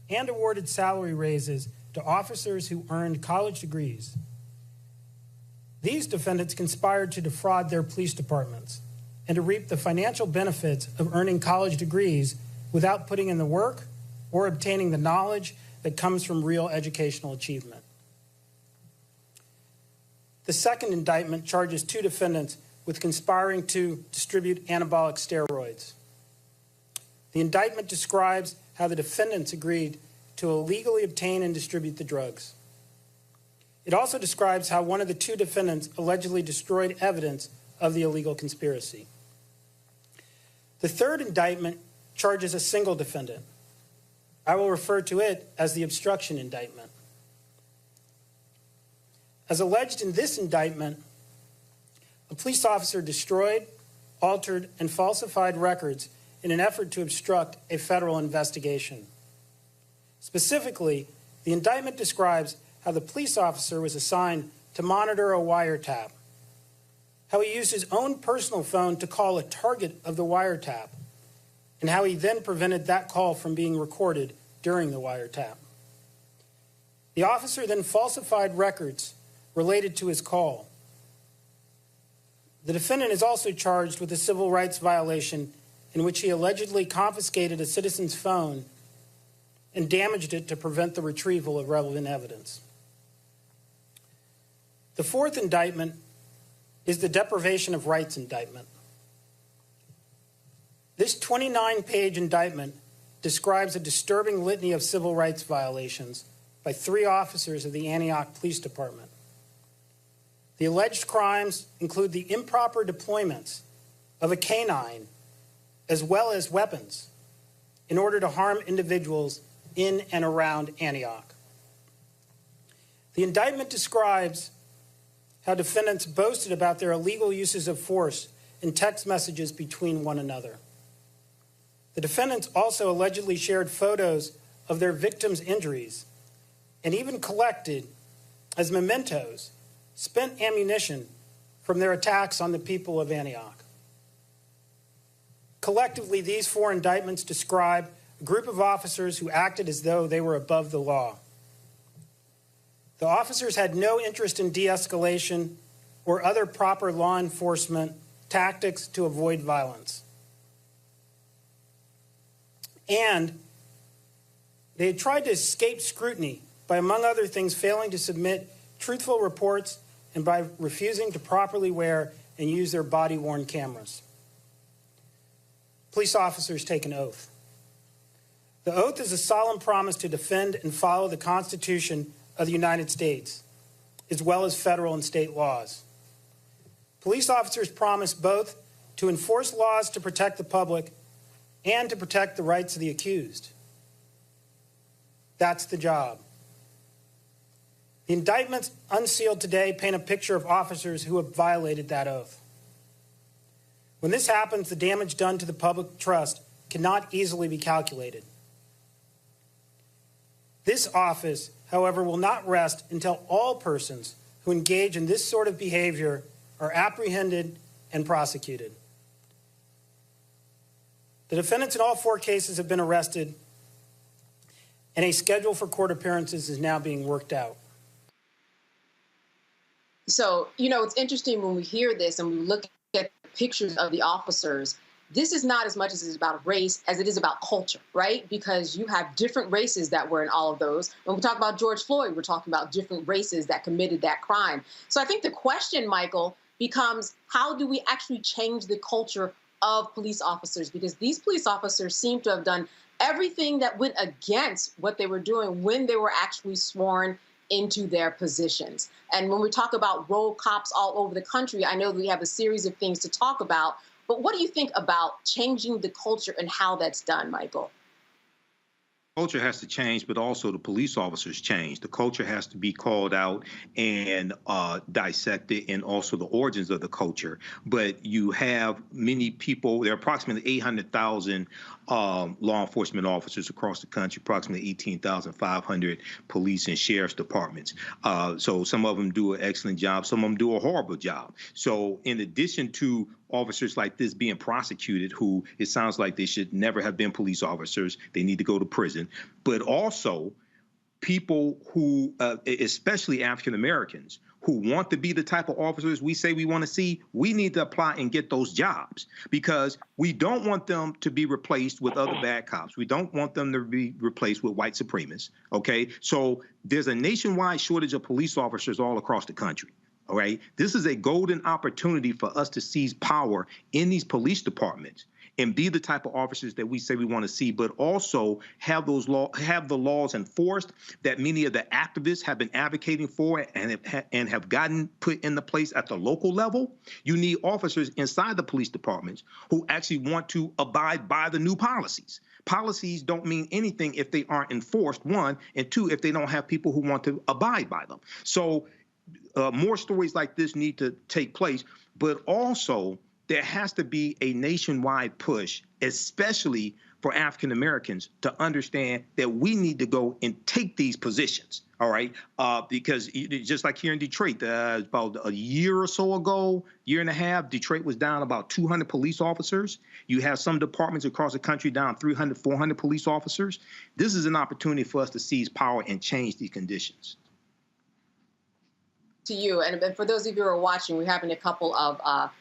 and awarded salary raises to officers who earned college degrees. These defendants conspired to defraud their police departments and to reap the financial benefits of earning college degrees without putting in the work or obtaining the knowledge that comes from real educational achievement. The second indictment charges 2 defendants with conspiring to distribute anabolic steroids. The indictment describes how the defendants agreed to illegally obtain and distribute the drugs. It also describes how one of the two defendants allegedly destroyed evidence of the illegal conspiracy. The third indictment charges a single defendant. I will refer to it as the obstruction indictment. As alleged in this indictment, a police officer destroyed, altered, and falsified records in an effort to obstruct a federal investigation. Specifically, the indictment describes how the police officer was assigned to monitor a wiretap, how he used his own personal phone to call a target of the wiretap, and how he then prevented that call from being recorded during the wiretap. The officer then falsified records related to his call. The defendant is also charged with a civil rights violation in which he allegedly confiscated a citizen's phone and damaged it to prevent the retrieval of relevant evidence. The fourth indictment is the deprivation of rights indictment. This 29-page indictment describes a disturbing litany of civil rights violations by 3 officers of the Antioch Police Department. The alleged crimes include the improper deployments of a canine as well as weapons in order to harm individuals in and around Antioch. The indictment describes how defendants boasted about their illegal uses of force in text messages between one another. The defendants also allegedly shared photos of their victims' injuries and even collected, as mementos, spent ammunition from their attacks on the people of Antioch. Collectively, these 4 indictments describe a group of officers who acted as though they were above the law. The officers had no interest in de-escalation or other proper law enforcement tactics to avoid violence. And they had tried to escape scrutiny by, among other things, failing to submit truthful reports and by refusing to properly wear and use their body-worn cameras. Police officers take an oath. The oath is a solemn promise to defend and follow the Constitution of the United States, as well as federal and state laws. Police officers promise both to enforce laws to protect the public and to protect the rights of the accused. That's the job. The indictments unsealed today paint a picture of officers who have violated that oath. When this happens, the damage done to the public trust cannot easily be calculated. This office, however, will not rest until all persons who engage in this sort of behavior are apprehended and prosecuted. The defendants in all 4 cases have been arrested, and a schedule for court appearances is now being worked out. So, it's interesting when we hear this and we look at pictures of the officers. This is not as much as it's about race as it is about culture, right? Because you have different races that were in all of those. When we talk about George Floyd, we're talking about different races that committed that crime. So I think the question, Michael, becomes how do we actually change the culture of police officers? Because these police officers seem to have done everything that went against what they were doing when they were actually sworn into their positions. And when we talk about rogue cops all over the country, I know we have a series of things to talk about, but what do you think about changing the culture and how that's done, Michael? Culture has to change, but also the police officers change. The culture has to be called out and dissected, and also the origins of the culture. But you have many people, there are approximately 800,000 law enforcement officers across the country, approximately 18,500 police and sheriff's departments. So some of them do an excellent job, some of them do a horrible job. So in addition to officers like this being prosecuted, who it sounds like they should never have been police officers, they need to go to prison, but also people who, especially African Americans, who want to be the type of officers we say we want to see, we need to apply and get those jobs, because we don't want them to be replaced with other bad cops. We don't want them to be replaced with white supremacists, okay? So there's a nationwide shortage of police officers all across the country. All right. This is a golden opportunity for us to seize power in these police departments and be the type of officers that we say we want to see, but also have the laws enforced that many of the activists have been advocating for and have gotten put into place at the local level. You need officers inside the police departments who actually want to abide by the new policies. Policies don't mean anything if they aren't enforced, one, and two, if they don't have people who want to abide by them. So more stories like this need to take place, but also there has to be a nationwide push, especially for African Americans, to understand that we need to go and take these positions, all right? Because just like here in Detroit, about a year or so ago, year and a half, Detroit was down about 200 police officers. You have some departments across the country down 300, 400 police officers. This is an opportunity for us to seize power and change these conditions. To you, and for those of you who are watching, we're having a couple of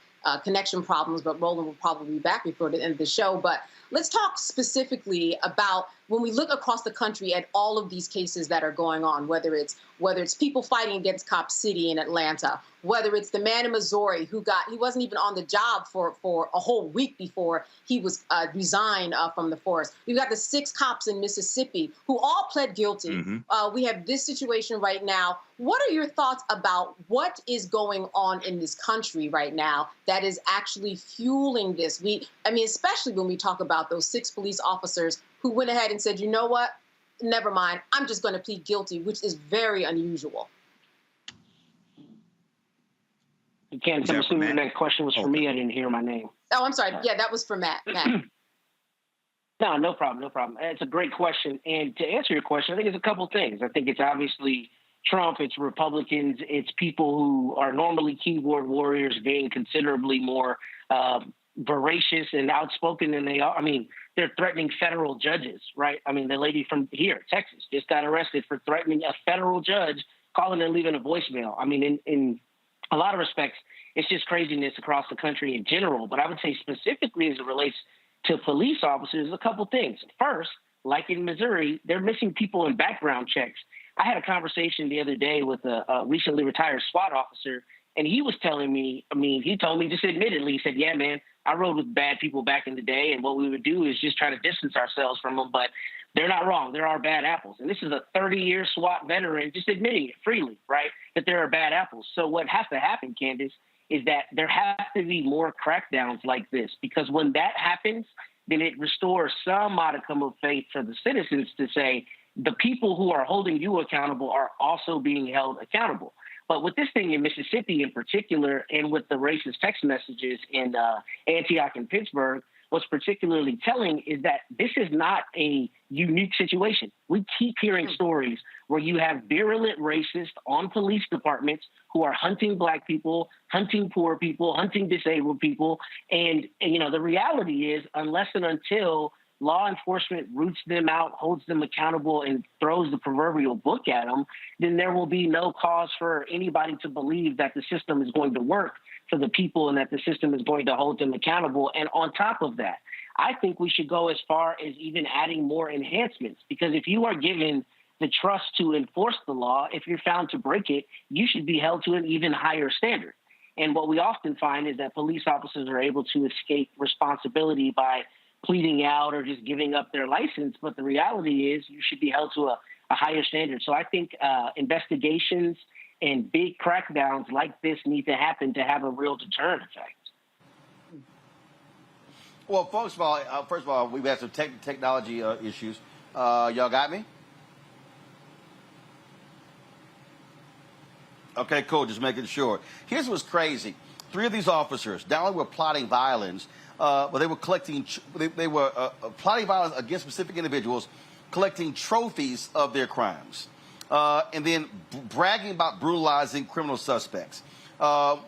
connection problems, but Roland will probably be back before the end of the show. But let's talk specifically about when we look across the country at all of these cases that are going on, whether it's people fighting against Cop City in Atlanta, whether it's the man in Missouri who he wasn't even on the job for a whole week before he was resigned from the force. We've got the 6 cops in Mississippi who all pled guilty. Mm-hmm. We have this situation right now. What are your thoughts about what is going on in this country right now that is actually fueling this? Especially when we talk about those 6 police officers who went ahead and said, you know what, never mind, I'm just going to plead guilty, which is very unusual. I'm assuming that question was for me. I didn't hear my name. Oh, I'm sorry. Yeah, that was for Matt. No problem. It's a great question. And to answer your question, I think it's a couple things. I think it's obviously Trump, it's Republicans, it's people who are normally keyboard warriors being considerably more voracious and outspoken than they are. I mean, they're threatening federal judges, right? I mean, the lady from here, Texas, just got arrested for threatening a federal judge, calling and leaving a voicemail. I mean, in a lot of respects, it's just craziness across the country in general. But I would say specifically as it relates to police officers, a couple things. First, like in Missouri, they're missing people in background checks. I had a conversation the other day with a recently retired SWAT officer, and he was telling me, he told me just admittedly, he said, yeah, man, I rode with bad people back in the day, and what we would do is just try to distance ourselves from them, but they're not wrong. There are bad apples. And this is a 30-year SWAT veteran just admitting it freely, right, that there are bad apples. So what has to happen, Candace, is that there have to be more crackdowns like this, because when that happens, then it restores some modicum of faith for the citizens to say the people who are holding you accountable are also being held accountable. But with this thing in Mississippi in particular, and with the racist text messages in Antioch and Pittsburgh, what's particularly telling is that this is not a unique situation. We keep hearing stories where you have virulent racists on police departments who are hunting Black people, hunting poor people, hunting disabled people. And the reality is, unless and until law enforcement roots them out, holds them accountable, and throws the proverbial book at them, then there will be no cause for anybody to believe that the system is going to work for the people and that the system is going to hold them accountable. And on top of that, I think we should go as far as even adding more enhancements, because if you are given the trust to enforce the law, if you're found to break it, you should be held to an even higher standard. And what we often find is that police officers are able to escape responsibility by pleading out or just giving up their license. But the reality is you should be held to a higher standard. So I think investigations and big crackdowns like this need to happen to have a real deterrent effect. Well, first of all, we've had some technology issues. Y'all got me? Okay, cool. Just making sure. Here's what's crazy. 3 of these officers not only were plotting violence, but they were collecting. They were plotting violence against specific individuals, collecting trophies of their crimes, and then bragging about brutalizing criminal suspects.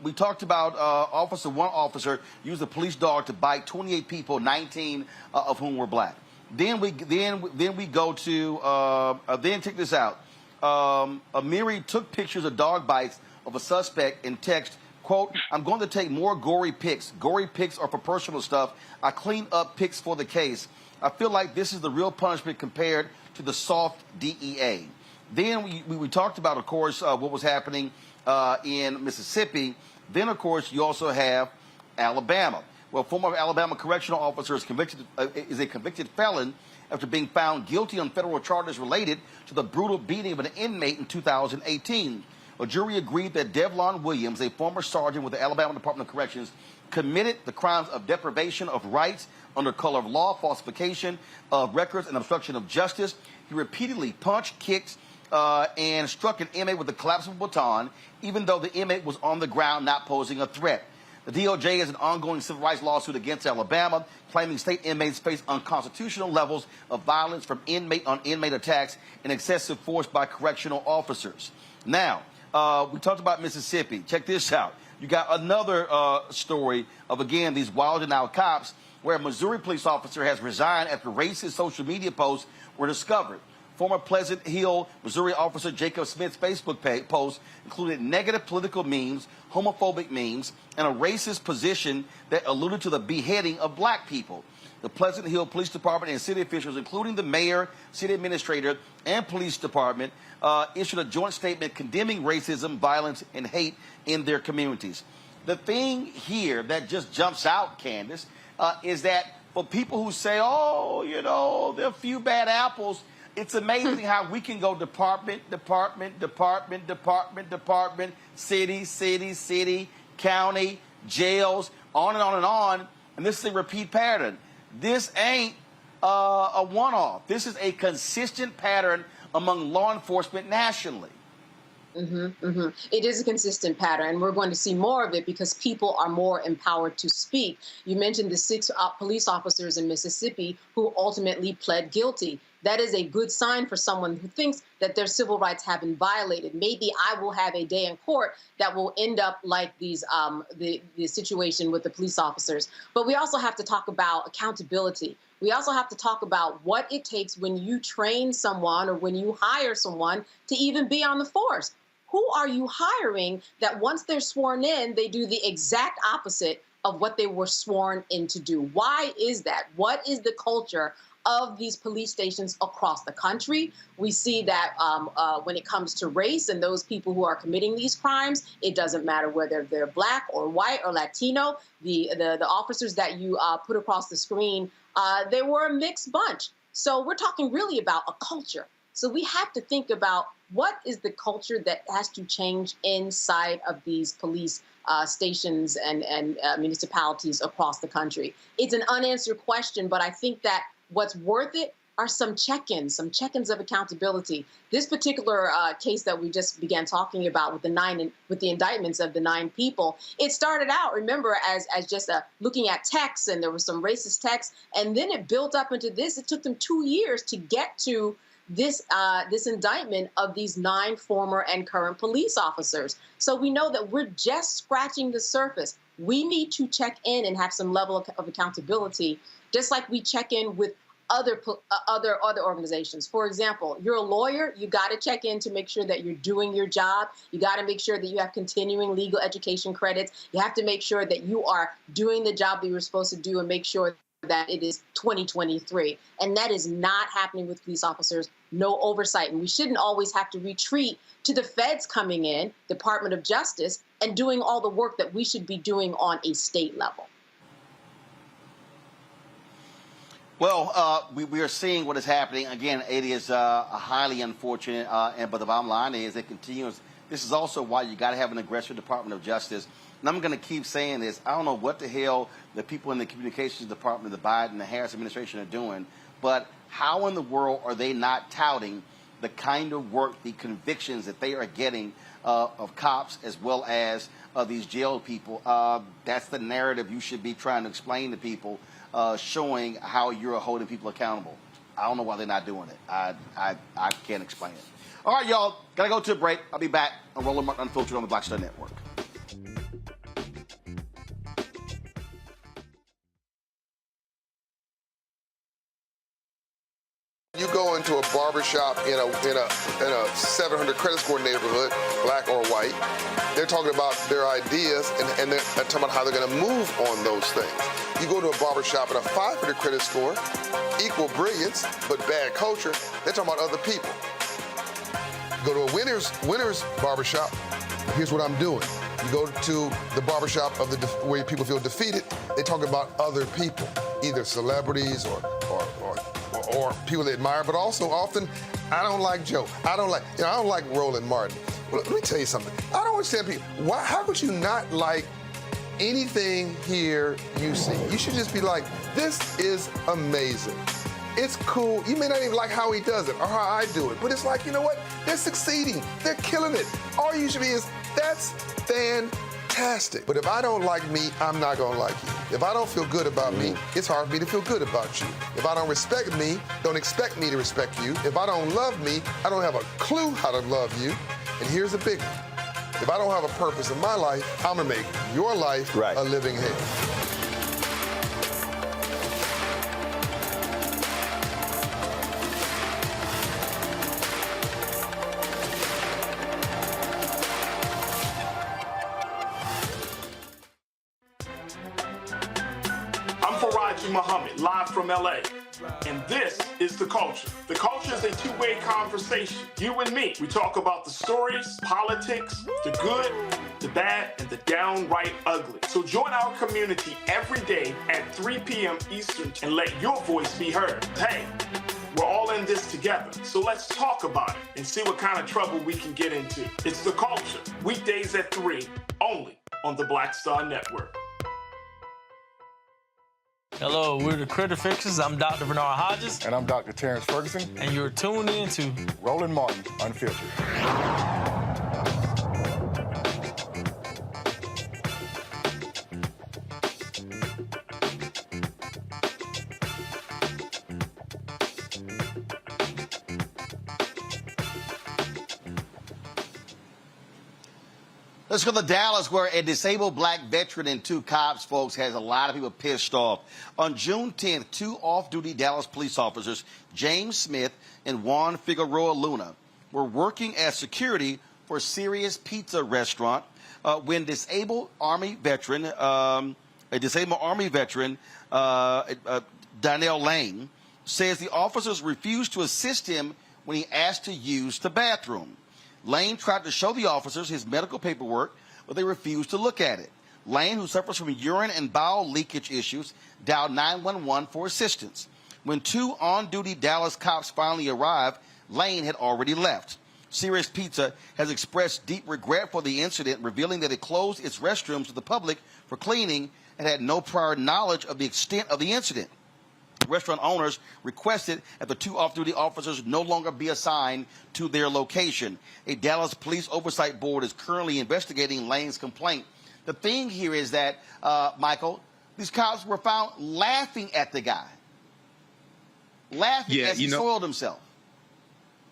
We talked about one officer used a police dog to bite 28 people, 19 of whom were Black. Then we go to then check this out. Amiri took pictures of dog bites of a suspect and text, quote, "I'm going to take more gory pics. Gory pics are for personal stuff. I clean up pics for the case. I feel like this is the real punishment compared to the soft DEA." Then we talked about, of course, what was happening in Mississippi. Then, of course, you also have Alabama. Well, former Alabama correctional officer is a convicted felon after being found guilty on federal charges related to the brutal beating of an inmate in 2018. A jury agreed that Devlon Williams, a former sergeant with the Alabama Department of Corrections, committed the crimes of deprivation of rights under color of law, falsification of records, and obstruction of justice. He repeatedly punched, kicked, and struck an inmate with a collapsible baton, even though the inmate was on the ground not posing a threat. The DOJ has an ongoing civil rights lawsuit against Alabama, claiming state inmates face unconstitutional levels of violence from inmate-on-inmate attacks and excessive force by correctional officers. Now, we talked about Mississippi. Check this out. You got another story of, again, these wild and out cops, where a Missouri police officer has resigned after racist social media posts were discovered. Former Pleasant Hill, Missouri officer Jacob Smith's Facebook post included negative political memes, homophobic memes, and a racist position that alluded to the beheading of black people. The Pleasant Hill Police Department and city officials, including the mayor, city administrator, and police department, issued a joint statement condemning racism, violence, and hate in their communities. The thing here that just jumps out, Candace, is that for people who say, oh, you know, there are a few bad apples, it's amazing how we can go department, city, county, jails, on and on and on, and this is a repeat pattern. This ain't a one-off. This is a consistent pattern among law enforcement nationally. It is a consistent pattern, and we're going to see more of it because people are more empowered to speak. You mentioned the 6 police officers in Mississippi who ultimately pled guilty. That is a good sign for someone who thinks that their civil rights have been violated. Maybe I will have a day in court that will end up like these the situation with the police officers. But we also have to talk about accountability. We also have to talk about what it takes when you train someone or when you hire someone to even be on the force. Who are you hiring that once they're sworn in, they do the exact opposite of what they were sworn in to do? Why is that? What is the culture of these police stations across the country? We see that when it comes to race and those people who are committing these crimes, it doesn't matter whether they're black or white or Latino. The officers that you put across the screen, they were a mixed bunch. So we're talking really about a culture. So we have to think about what is the culture that has to change inside of these police stations and municipalities across the country. It's an unanswered question, but I think that what's worth it are some check-ins of accountability. This particular case that we just began talking about with the indictments of the 9 people, it started out, remember, as just looking at texts, and there was some racist texts, and then it built up into this. It took them 2 years to get to this indictment of these 9 former and current police officers. So we know that we're just scratching the surface. We need to check in and have some level of accountability, just like we check in with other organizations. For example, you're a lawyer, you got to check in to make sure that you're doing your job. You got to make sure that you have continuing legal education credits. You have to make sure that you are doing the job that you were supposed to do and make sure that it is 2023. And that is not happening with police officers. No oversight. And we shouldn't always have to retreat to the feds coming in, Department of Justice, and doing all the work that we should be doing on a state level. Well, we are seeing what is happening. Again, it is highly unfortunate, but the bottom line is it continues. This is also why you got to have an aggressive Department of Justice. And I'm going to keep saying this. I don't know what the hell the people in the communications department, the Biden, the Harris administration are doing, but how in the world are they not touting the kind of work, the convictions that they are getting of cops as well as these jail people? That's the narrative you should be trying to explain to people, showing how you're holding people accountable. I don't know why they're not doing it. I can't explain it. All right, y'all, gotta go to a break. I'll be back on Roland Martin Unfiltered on the Black Star Network. You go into a barbershop in a 700 credit score neighborhood, black or white, they're talking about their ideas and they're talking about how they're going to move on those things. You go to a barbershop in a 500 credit score, equal brilliance, but bad culture, they're talking about other people. Go to a winner's barbershop, here's what I'm doing. You go to the barbershop of where people feel defeated, they talk about other people, either celebrities or people they admire, but also often, I don't like Joe. I don't like Roland Martin. Well, let me tell you something. I don't understand people. How could you not like anything here you see? You should just be like, this is amazing. It's cool. You may not even like how he does it or how I do it, but it's like, you know what? They're succeeding. They're killing it. All you should be is, that's fantastic. But if I don't like me, I'm not going to like you. If I don't feel good about me, it's hard for me to feel good about you. If I don't respect me, don't expect me to respect you. If I don't love me, I don't have a clue how to love you. And here's the big one. If I don't have a purpose in my life, I'm going to make your life a living hell. Muhammad, live from LA. And this is The Culture. The Culture is a two-way conversation. You and me. We talk about the stories, politics, the good, the bad, and the downright ugly. So join our community every day at 3 p.m. Eastern and let your voice be heard. Hey, we're all in this together. So let's talk about it and see what kind of trouble we can get into. It's The Culture. Weekdays at 3, only on the Black Star Network. Hello, we're the Critter Fixers. I'm Dr. Bernard Hodges. And I'm Dr. Terrence Ferguson. And you're tuned in to Roland Martin Unfiltered. Let's go to Dallas, where a disabled black veteran and two cops, folks, has a lot of people pissed off. On June 10th, two off-duty Dallas police officers, James Smith and Juan Figueroa Luna, were working as security for a Serious Pizza restaurant when a disabled Army veteran, Donnell Lane, says the officers refused to assist him when he asked to use the bathroom. Lane tried to show the officers his medical paperwork, but they refused to look at it. Lane, who suffers from urine and bowel leakage issues, dialed 911 for assistance. When two on-duty Dallas cops finally arrived, Lane had already left. Serious Pizza has expressed deep regret for the incident, revealing that it closed its restrooms to the public for cleaning and had no prior knowledge of the extent of the incident. Restaurant owners requested that the two off-duty officers no longer be assigned to their location. A Dallas Police Oversight Board is currently investigating Lane's complaint. The thing here is that, Michael, these cops were found laughing at the guy. Laughing as he soiled himself.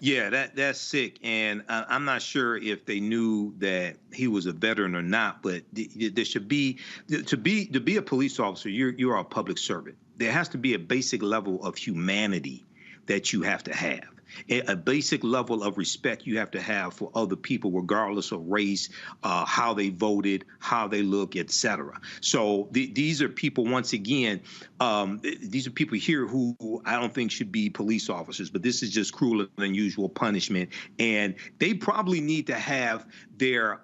Yeah, that's sick, and I'm not sure if they knew that he was a veteran or not. But there should be to be a police officer. You're a public servant. There has to be a basic level of humanity that you have to have, a basic level of respect you have to have for other people, regardless of race, how they voted, how they look, etc. So these are people, once again, these are people here who I don't think should be police officers, but this is just cruel and unusual punishment. And they probably need to have their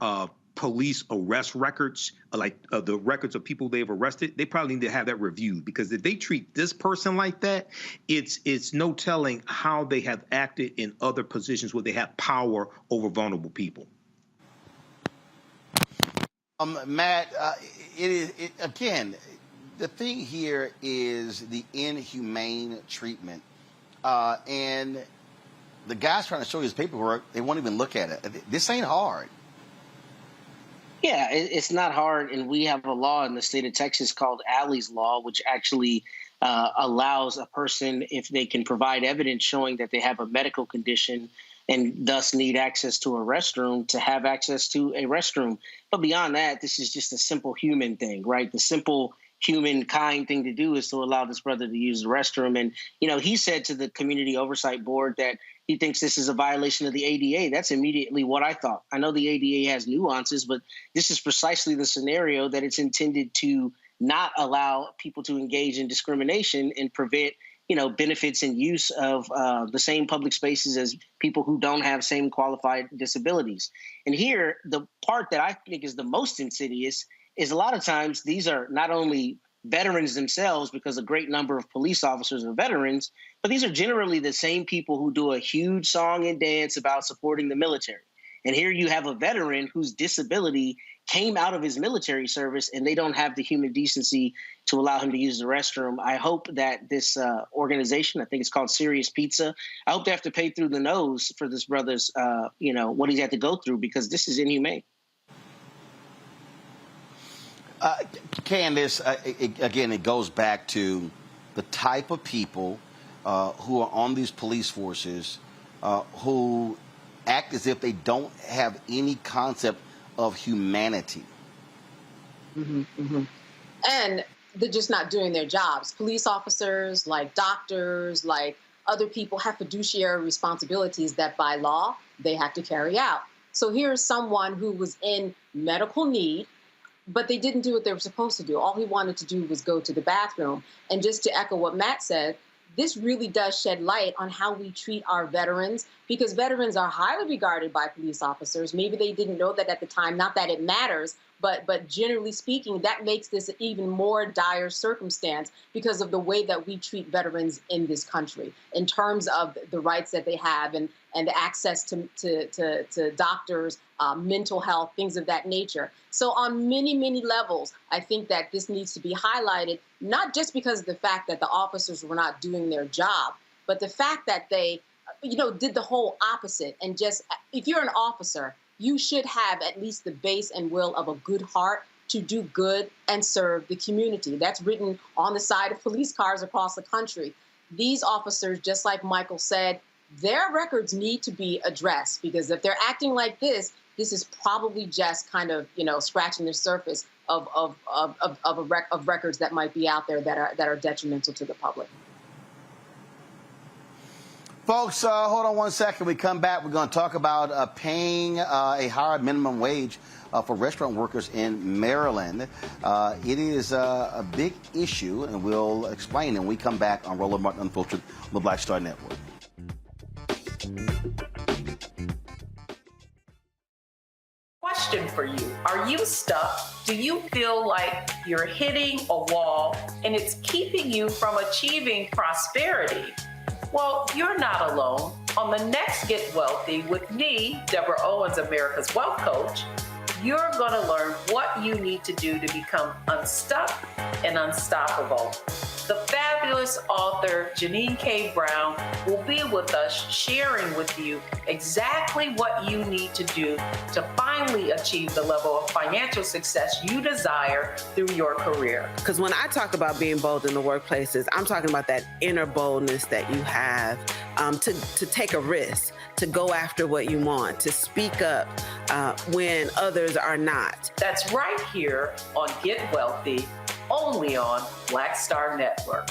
police arrest records, like the records of people they've arrested. They probably need to have that reviewed, because if they treat this person like that, it's no telling how they have acted in other positions where they have power over vulnerable people. Matt, again, the thing here is the inhumane treatment, and the guy's trying to show you his paperwork. They won't even look at it. This ain't hard. Yeah, it's not hard, and we have a law in the state of Texas called Alley's Law, which actually allows a person, if they can provide evidence showing that they have a medical condition and thus need access to a restroom, to have access to a restroom. But beyond that, this is just a simple human thing, right? The simple human kind thing to do is to allow this brother to use the restroom. And, he said to the Community Oversight Board that he thinks this is a violation of the ADA. That's immediately what I thought. I know the ADA has nuances, but this is precisely the scenario that it's intended to not allow people to engage in discrimination and prevent benefits and use of the same public spaces as people who don't have same qualified disabilities. And here, the part that I think is the most insidious is a lot of times these are not only veterans themselves, because a great number of police officers are veterans, but these are generally the same people who do a huge song and dance about supporting the military. And here you have a veteran whose disability came out of his military service, and they don't have the human decency to allow him to use the restroom. I hope that this organization, I think it's called Serious Pizza, I hope they have to pay through the nose for this brother's, what he's had to go through, because this is inhumane. Candace, again, it goes back to the type of people who are on these police forces who act as if they don't have any concept of humanity. And they're just not doing their jobs. Police officers, like doctors, like other people, have fiduciary responsibilities that by law they have to carry out. So here's someone who was in medical need, but they didn't do what they were supposed to do. All he wanted to do was go to the bathroom. And just to echo what Matt said, this really does shed light on how we treat our veterans, because veterans are highly regarded by police officers. Maybe they didn't know that at the time, not that it matters, but generally speaking, that makes this an even more dire circumstance because of the way that we treat veterans in this country in terms of the rights that they have and the access to doctors, mental health, things of that nature. So on many, many levels, I think that this needs to be highlighted, not just because of the fact that the officers were not doing their job, but the fact that they, did the whole opposite. And just, if you're an officer, you should have at least the base and will of a good heart to do good and serve the community. That's written on the side of police cars across the country. These officers, just like Michael said, their records need to be addressed, because if they're acting like this is probably just kind of, scratching the surface of records that might be out there that are detrimental to the public. Folks, hold on one second. We come back. We're going to talk about paying a higher minimum wage for restaurant workers in Maryland. It is a big issue, and we'll explain when we come back on Roland Martin Unfiltered on the Black Star Network. Question for you. Are you stuck? Do you feel like you're hitting a wall and it's keeping you from achieving prosperity? Well, you're not alone. On the next Get Wealthy with me, Deborah Owens, America's Wealth Coach, you're going to learn what you need to do to become unstuck and unstoppable. The fabulous author Janine K. Brown will be with us, sharing with you exactly what you need to do to finally achieve the level of financial success you desire through your career. Because when I talk about being bold in the workplaces, I'm talking about that inner boldness that you have to take a risk, to go after what you want, to speak up when others are not. That's right here on Get Wealthy, only on Black Star Network.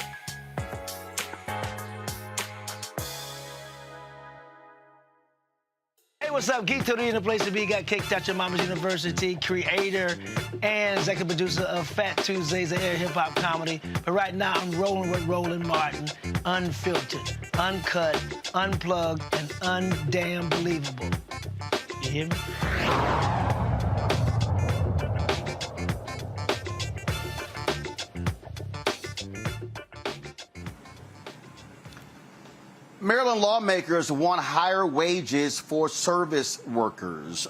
Hey, what's up? Geek Tony in the place to be. Got Kicked Out Your Mama's University, creator and executive producer of Fat Tuesdays, the air hip-hop comedy. But right now, I'm rolling with Roland Martin, unfiltered, uncut, unplugged, and undamn believable. You hear me? Maryland lawmakers want higher wages for service workers.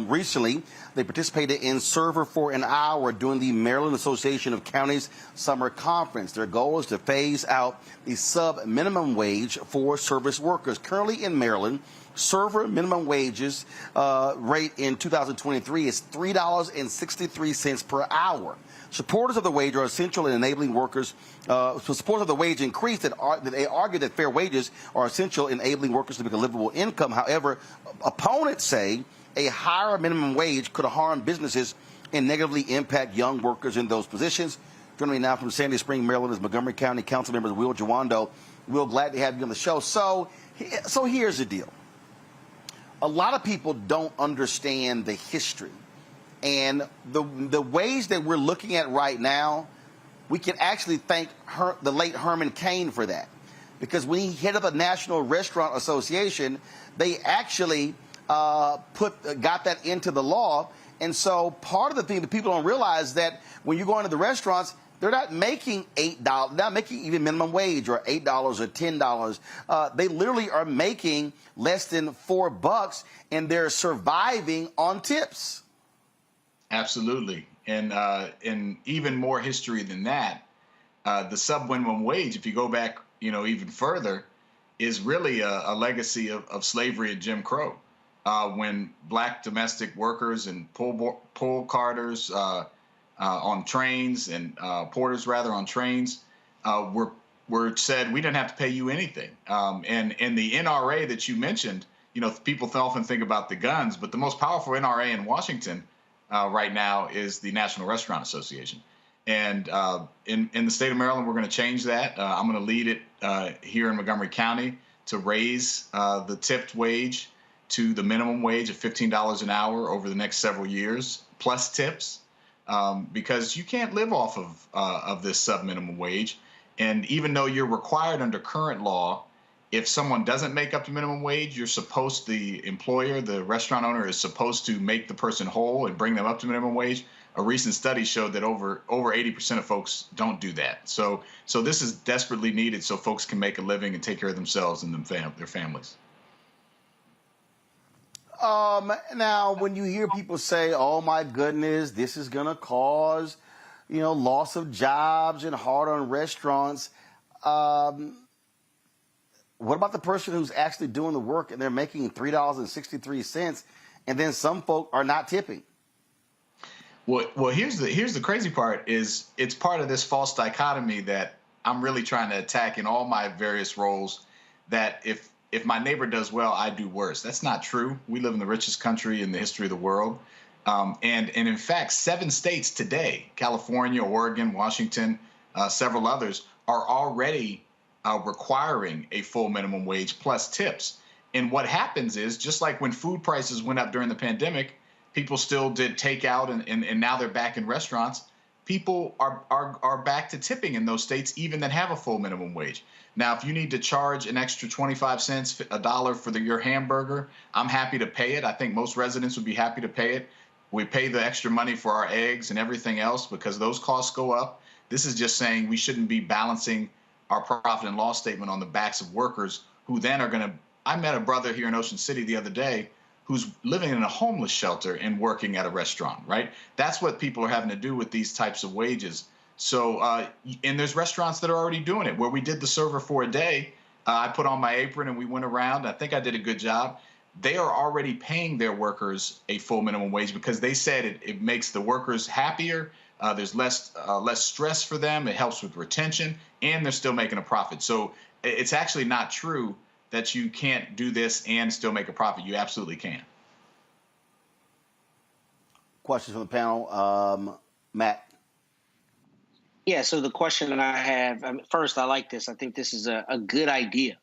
Recently, they participated in Server for an Hour during the Maryland Association of Counties Summer Conference. Their goal is to phase out the sub-minimum wage for service workers. Currently in Maryland, server minimum wages rate in 2023 is $3.63 per hour. Supporters of the wage are essential in enabling workers. Supporters of the wage increase that they argue that fair wages are essential in enabling workers to make a livable income. However, opponents say a higher minimum wage could harm businesses and negatively impact young workers in those positions. Joining me now from Sandy Spring, Maryland, is Montgomery County Council members Will Jawando. Will, glad to have you on the show. So here's the deal. A lot of people don't understand the history. And the wage that we're looking at right now, we can actually thank the late Herman Cain for that. because when he headed up the National Restaurant Association, they actually got that into the law. And so part of the thing that people don't realize that when you go into the restaurants, they're not making $8, not making even minimum wage or $8 or $10. They literally are making less than $4, and they're surviving on tips. Absolutely. And even more history than that, the sub-minimum wage, if you go back, even further, is really a legacy of slavery and Jim Crow. When black domestic workers and pull carters on trains and porters rather on trains were said we didn't have to pay you anything. And the NRA that you mentioned, people often think about the guns, but the most powerful NRA in Washington right now is the National Restaurant Association. And in the state of Maryland, we're going to change that. I'm going to lead it here in Montgomery County to raise the tipped wage to the minimum wage of $15 an hour over the next several years, plus tips, because you can't live off of this sub-minimum wage. And even though you're required under current law, if someone doesn't make up the minimum wage, the employer, the restaurant owner, is supposed to make the person whole and bring them up to minimum wage. A recent study showed that over 80% of folks don't do that. So this is desperately needed so folks can make a living and take care of themselves and their families. Now, when you hear people say, oh, my goodness, this is going to cause, loss of jobs and hard on restaurants, what about the person who's actually doing the work and they're making $3.63 and then some folk are not tipping? Well, here's the crazy part is it's part of this false dichotomy that I'm really trying to attack in all my various roles, that if my neighbor does well, I do worse. That's not true. We live in the richest country in the history of the world. And in fact, 7 states today, California, Oregon, Washington, several others, are already requiring a full minimum wage plus tips. And what happens is, just like when food prices went up during the pandemic, people still did takeout and now they're back in restaurants. People are back to tipping in those states, even that have a full minimum wage. Now, if you need to charge an extra 25 cents, $1 for your hamburger, I'm happy to pay it. I think most residents would be happy to pay it. We pay the extra money for our eggs and everything else because those costs go up. This is just saying we shouldn't be balancing our profit and loss statement on the backs of workers who then are going to. I met a brother here in Ocean City the other day who's living in a homeless shelter and working at a restaurant, right? That's what people are having to do with these types of wages. So, and there's restaurants that are already doing it, where we did the server for a day. I put on my apron and we went around. I think I did a good job. They are already paying their workers a full minimum wage because they said it makes the workers happier. There's less stress for them. It helps with retention, and they're still making a profit. So it's actually not true that you can't do this and still make a profit. You absolutely can. Questions from the panel. Matt. Yeah, so the question that I have, first, I like this. I think this is a good idea.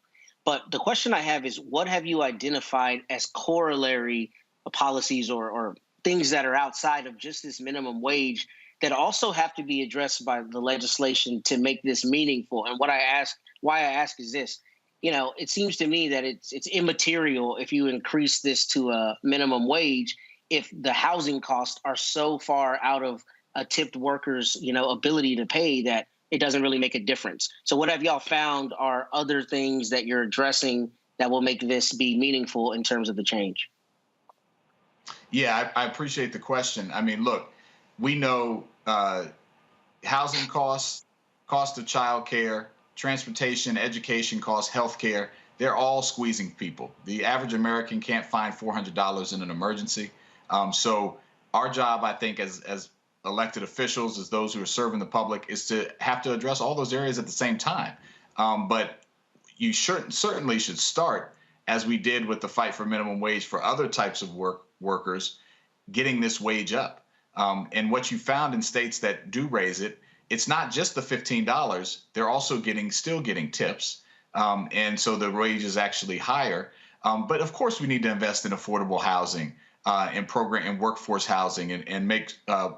But the question I have is, what have you identified as corollary policies or things that are outside of just this minimum wage that also have to be addressed by the legislation to make this meaningful? And why I ask is this. It seems to me that it's immaterial if you increase this to a minimum wage if the housing costs are so far out of a tipped worker's, ability to pay that it doesn't really make a difference. So what have y'all found are other things that you're addressing that will make this be meaningful in terms of the change? Yeah, I appreciate the question. I mean, look, we know housing costs, cost of child care, transportation, education costs, healthcare, they're all squeezing people. The average American can't find $400 in an emergency. So our job, I think, as elected officials, as those who are serving the public, is to have to address all those areas at the same time. But you certainly should start, as we did with the fight for minimum wage for other types of workers, getting this wage up. And what you found in states that do raise it, it's not just the $15. They're also still getting tips. And so the wage is actually higher. But of course, we need to invest in affordable housing and workforce housing and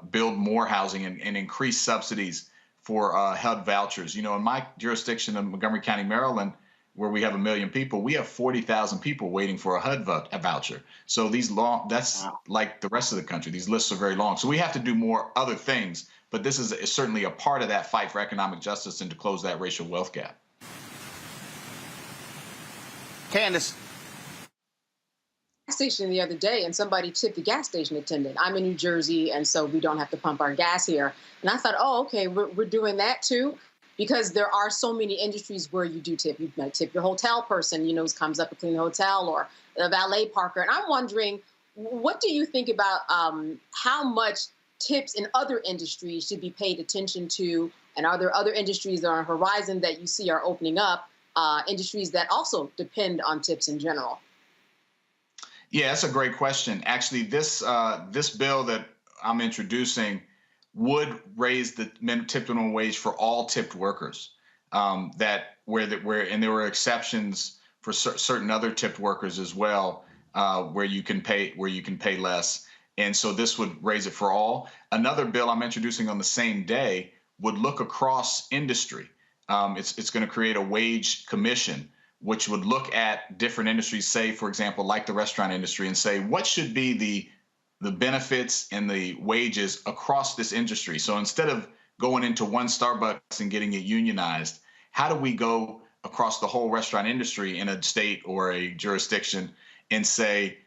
build more housing and increase subsidies for HUD vouchers. In my jurisdiction of Montgomery County, Maryland, where we have 1 million people, we have 40,000 people waiting for a HUD voucher. So that's like the rest of the country. These lists are very long. So we have to do more other things, but this is certainly a part of that fight for economic justice and to close that racial wealth gap. Candace. Gas station the other day, and somebody tipped the gas station attendant. I'm in New Jersey, and so we don't have to pump our gas here. And I thought, oh, okay, we're doing that too, because there are so many industries where you do tip. You might tip your hotel person, who comes up to clean the hotel, or a valet parker. And I'm wondering, what do you think about how much tips in other industries should be paid attention to? And are there other industries that are on the horizon that you see are opening up, industries that also depend on tips in general? Yeah, that's a great question. Actually, this bill that I'm introducing would raise the tipped minimum wage for all tipped workers. And there were exceptions for certain other tipped workers as well, where you can pay less. And so this would raise it for all. Another bill I'm introducing on the same day would look across industry. It's going to create a wage commission, which would look at different industries, say, for example, like the restaurant industry, and say, what should be the benefits and the wages across this industry? So instead of going into one Starbucks and getting it unionized, how do we go across the whole restaurant industry in a state or a jurisdiction and say,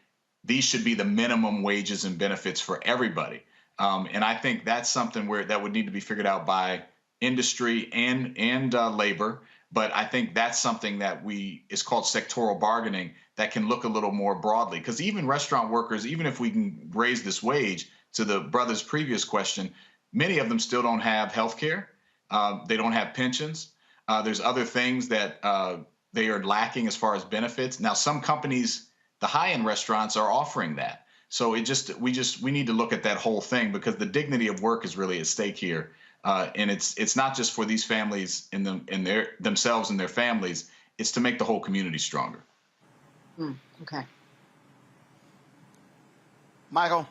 these should be the minimum wages and benefits for everybody? And I think that's something that would need to be figured out by industry and labor. But I think that's something that is called sectoral bargaining that can look a little more broadly. Because even restaurant workers, even if we can raise this wage, to the brother's previous question, many of them still don't have health care. They don't have pensions. There's other things that they are lacking as far as benefits. Now, some companies, the high-end restaurants, are offering that. So we need to look at that whole thing, because the dignity of work is really at stake here. And it's not just for these families themselves and their families. It's to make the whole community stronger. Okay. Michael.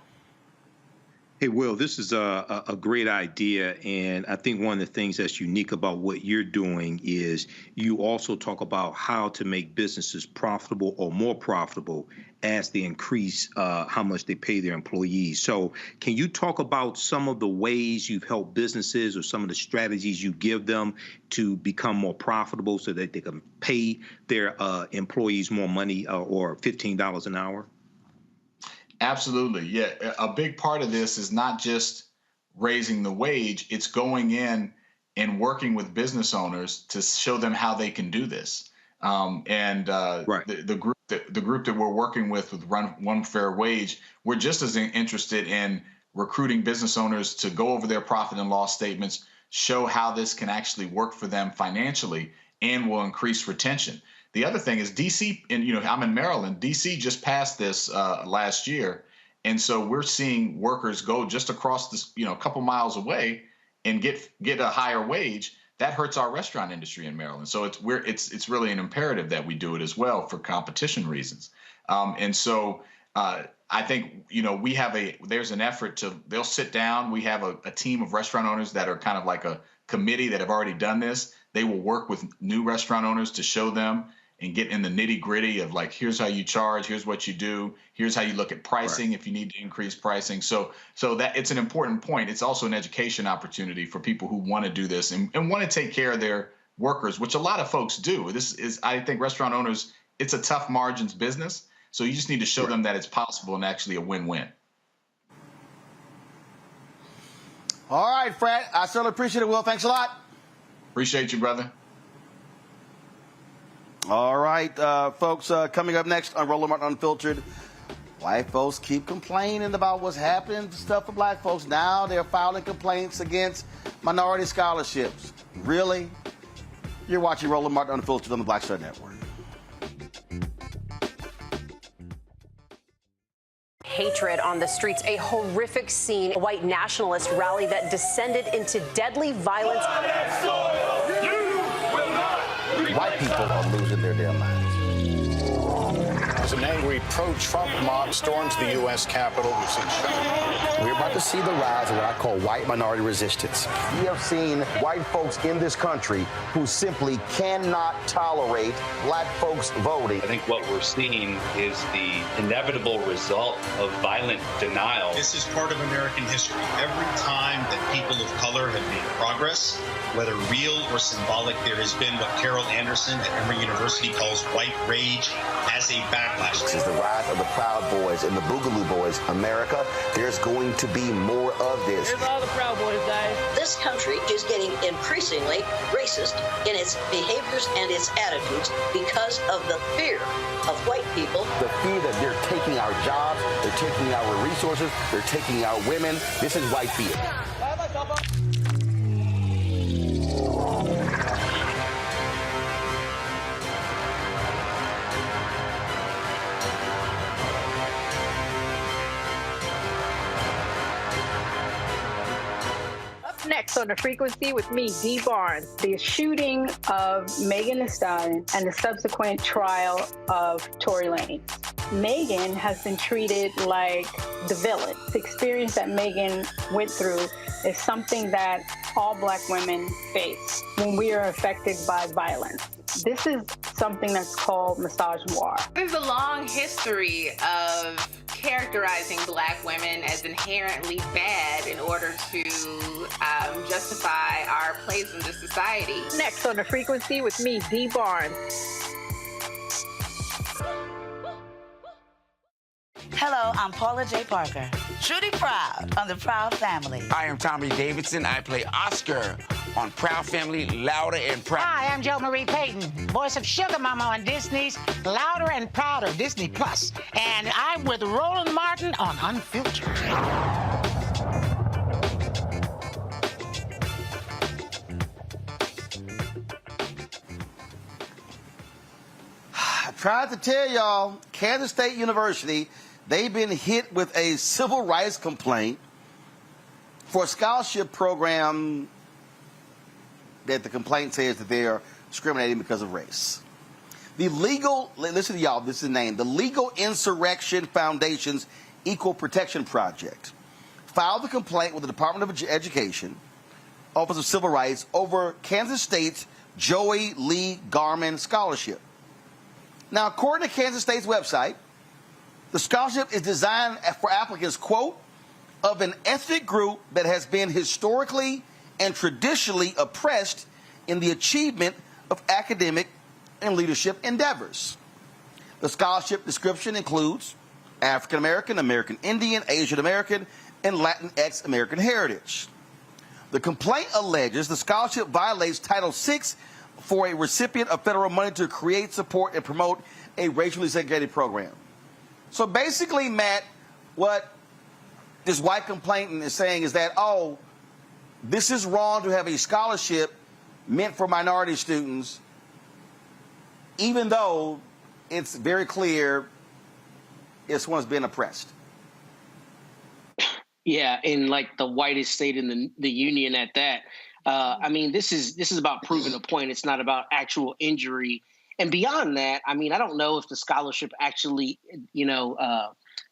Hey, Will, this is a great idea. And I think one of the things that's unique about what you're doing is you also talk about how to make businesses profitable or more profitable as they increase how much they pay their employees. So can you talk about some of the ways you've helped businesses or some of the strategies you give them to become more profitable so that they can pay their employees more money or $15 an hour? Absolutely. Yeah. A big part of this is not just raising the wage. It's going in and working with business owners to show them how they can do this. Right. The group that we're working with One Fair Wage, we're just as interested in recruiting business owners to go over their profit and loss statements, show how this can actually work for them financially, and will increase retention. The other thing is DC, and I'm in Maryland. DC just passed this last year, and so we're seeing workers go just across this, a couple miles away, and get a higher wage. That hurts our restaurant industry in Maryland. So it's really an imperative that we do it as well for competition reasons. And so I think there's an effort they'll sit down. We have a team of restaurant owners that are kind of like a committee that have already done this. They will work with new restaurant owners to show them and get in the nitty gritty of like, here's how you charge, here's what you do, here's how you look at pricing if you need to increase pricing. So that it's an important point. It's also an education opportunity for people who want to do this and want to take care of their workers, which a lot of folks do. I think restaurant owners, it's a tough margins business. So you just need to show them that it's possible and actually a win-win. All right, Fred. I certainly appreciate it, Will. Thanks a lot. Appreciate you, brother. All right, folks, coming up next on Roland Martin Unfiltered, white folks keep complaining about what's happening to stuff for black folks. Now they're filing complaints against minority scholarships. Really? You're watching Roland Martin Unfiltered on the Black Star Network. Hatred on the streets, a horrific scene, a white nationalist rally that descended into deadly violence. White people are losing their damn minds. As an angry pro-Trump mob storms the U.S. Capitol, we've seen We're about to see the rise of what I call white minority resistance. We have seen white folks in this country who simply cannot tolerate black folks voting. I think what we're seeing is the inevitable result of violent denial. This is part of American history. Every time that people of color have made progress, whether real or symbolic, there has been what Carol Anderson at Emory University calls white rage as a backlash. This is the rise of the Proud Boys and the Boogaloo Boys. America, there's going to be more of this. Here's all the Proud Boys, guys. This country is getting increasingly racist in its behaviors and its attitudes because of the fear of white people. The fear that they're taking our jobs, they're taking our resources, they're taking our women. This is white fear. Next on The Frequency with me, Dee Barnes, the shooting of Megan Thee Stallion and the subsequent trial of Tory Lanez. Megan has been treated like the villain. The experience that Megan went through is something that all Black women face when we are affected by violence. This is something that's called misogynoir. There's a long history of characterizing Black women as inherently bad in order to justify our place in the society. Next on The Frequency with me, Dee Barnes. Hello, I'm Paula J. Parker. Truly proud on the Proud Family. I am Tommy Davidson. I play Oscar on Proud Family, Louder and Proud. Hi, I'm Joe Marie Payton, voice of Sugar Mama on Disney's Louder and Prouder, Disney Plus. And I'm with Roland Martin on Unfiltered. I tried to tell y'all, Kansas State University, they've been hit with a civil rights complaint for a scholarship program that the complaint says that they are discriminating because of race. The legal, listen to y'all, this is the name, the Legal Insurrection Foundation's Equal Protection Project filed the complaint with the Department of Education, Office of Civil Rights, over Kansas State's Joey Lee Garman Scholarship. Now, according to Kansas State's website, the scholarship is designed for applicants, quote, of an ethnic group that has been historically and traditionally oppressed in the achievement of academic and leadership endeavors. The scholarship description includes African American, American Indian, Asian American, and Latinx American heritage. The complaint alleges the scholarship violates Title VI for a recipient of federal money to create, support, and promote a racially segregated program. So basically, Matt, what this white complainant is saying is that, oh, this is wrong to have a scholarship meant for minority students, even though it's very clear it's one's been oppressed. Yeah, in like the whitest state in the union at that. I mean, this is about proving a point. It's not about actual injury. And beyond that, I mean, I don't know if the scholarship actually,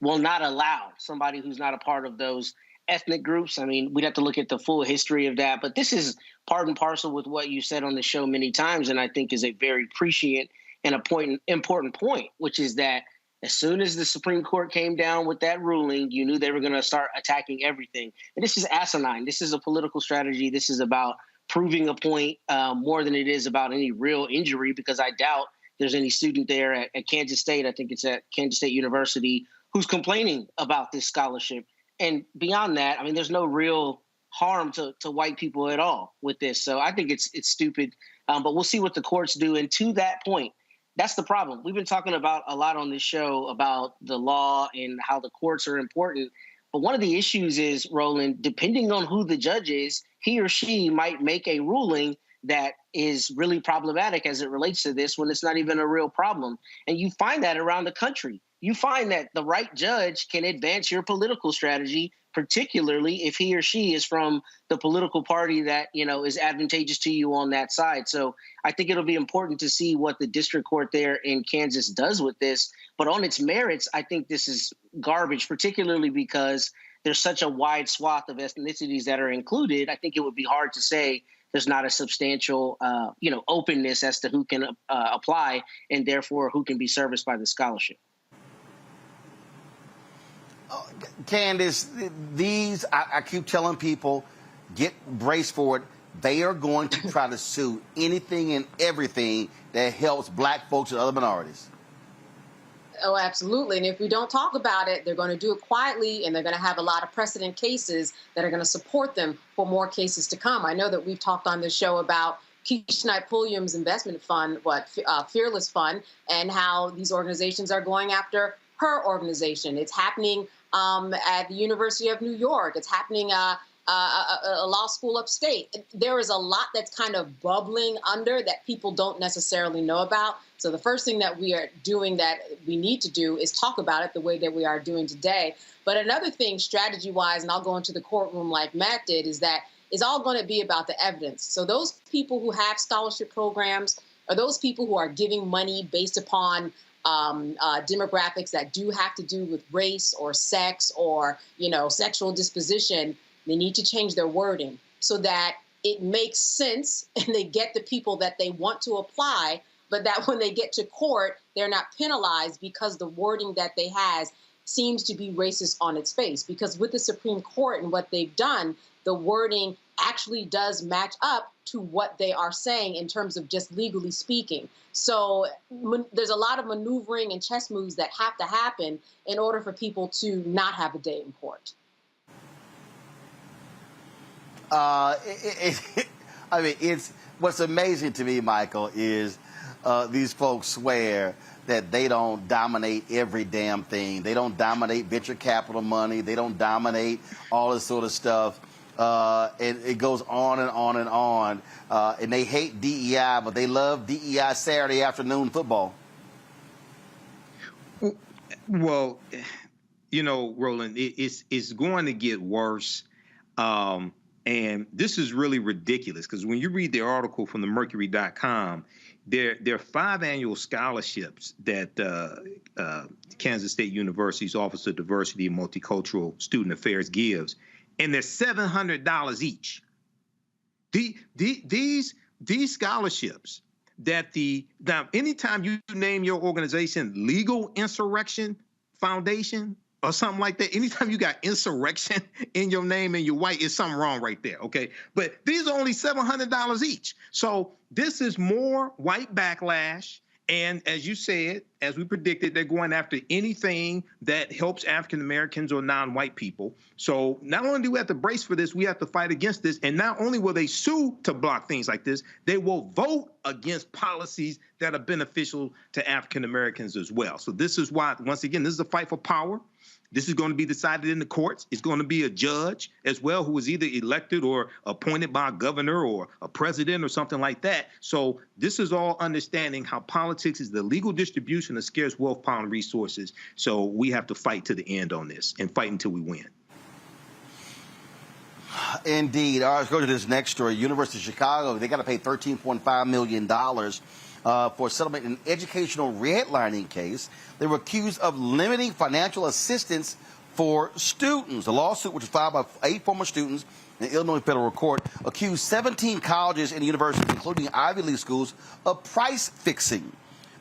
will not allow somebody who's not a part of those ethnic groups. I mean, we'd have to look at the full history of that. But this is part and parcel with what you said on the show many times, and I think is a very prescient and important point, which is that as soon as the Supreme Court came down with that ruling, you knew they were going to start attacking everything. And this is asinine. This is a political strategy. This is about proving a point more than it is about any real injury, because I doubt there's any student there at Kansas State, I think it's at Kansas State University, who's complaining about this scholarship. And beyond that, I mean, there's no real harm to white people at all with this. So I think it's stupid, but we'll see what the courts do. And to that point, that's the problem. We've been talking about a lot on this show about the law and how the courts are important. But one of the issues is, Roland, depending on who the judge is, he or she might make a ruling that is really problematic as it relates to this when it's not even a real problem. And you find that around the country. You find that the right judge can advance your political strategy particularly if he or she is from the political party that, is advantageous to you on that side. So I think it'll be important to see what the district court there in Kansas does with this. But on its merits, I think this is garbage, particularly because there's such a wide swath of ethnicities that are included. I think it would be hard to say there's not a substantial, openness as to who can apply and therefore who can be serviced by the scholarship. Candace, I keep telling people, get braced for it. They are going to try to sue anything and everything that helps black folks and other minorities. Oh, absolutely. And if we don't talk about it, they're going to do it quietly, and they're going to have a lot of precedent cases that are going to support them for more cases to come. I know that we've talked on this show about Keisha Knight Pulliam's investment fund, Fearless Fund, and how these organizations are going after her organization. It's happening at the University of New York. It's happening a law school upstate. There is a lot that's kind of bubbling under that people don't necessarily know about. So the first thing that we are doing that we need to do is talk about it the way that we are doing today. But another thing, strategy-wise, and I'll go into the courtroom like Matt did, is that it's all going to be about the evidence. So those people who have scholarship programs are those people who are giving money based upon demographics that do have to do with race or sex or, sexual disposition. They need to change their wording so that it makes sense and they get the people that they want to apply, but that when they get to court, they're not penalized because the wording that they has seems to be racist on its face. Because with the Supreme Court and what they've done, the wording actually does match up to what they are saying in terms of just legally speaking. So there's a lot of maneuvering and chess moves that have to happen in order for people to not have a day in court. It's what's amazing to me, Michael, is these folks swear that they don't dominate every damn thing. They don't dominate venture capital money. They don't dominate all this sort of stuff. And it goes on and on and on. And they hate DEI, but they love DEI Saturday afternoon football. Well, Roland, it's going to get worse. And this is really ridiculous because when you read the article from the Mercury.com, there are 5 annual scholarships that Kansas State University's Office of Diversity and Multicultural Student Affairs gives, and they're $700 each. These scholarships that now anytime you name your organization Legal Insurrection Foundation or something like that, anytime you got insurrection in your name and you're white, it's something wrong right there, okay? But these are only $700 each. So this is more white backlash. And as you said, as we predicted, they're going after anything that helps African Americans or non-white people. So not only do we have to brace for this, we have to fight against this. And not only will they sue to block things like this, they will vote against policies that are beneficial to African Americans as well. So this is why, once again, this is a fight for power. This is going to be decided in the courts. It's going to be a judge as well who is either elected or appointed by a governor or a president or something like that. So this is all understanding how politics is the legal distribution of scarce wealth, power, and resources. So we have to fight to the end on this and fight until we win. Indeed. All right, let's go to this next story. University of Chicago, they got to pay $13.5 million for settlement in an educational redlining case. They were accused of limiting financial assistance for students. The lawsuit, which was filed by 8 former students in Illinois federal court, accused 17 colleges and universities, including Ivy League schools, of price fixing.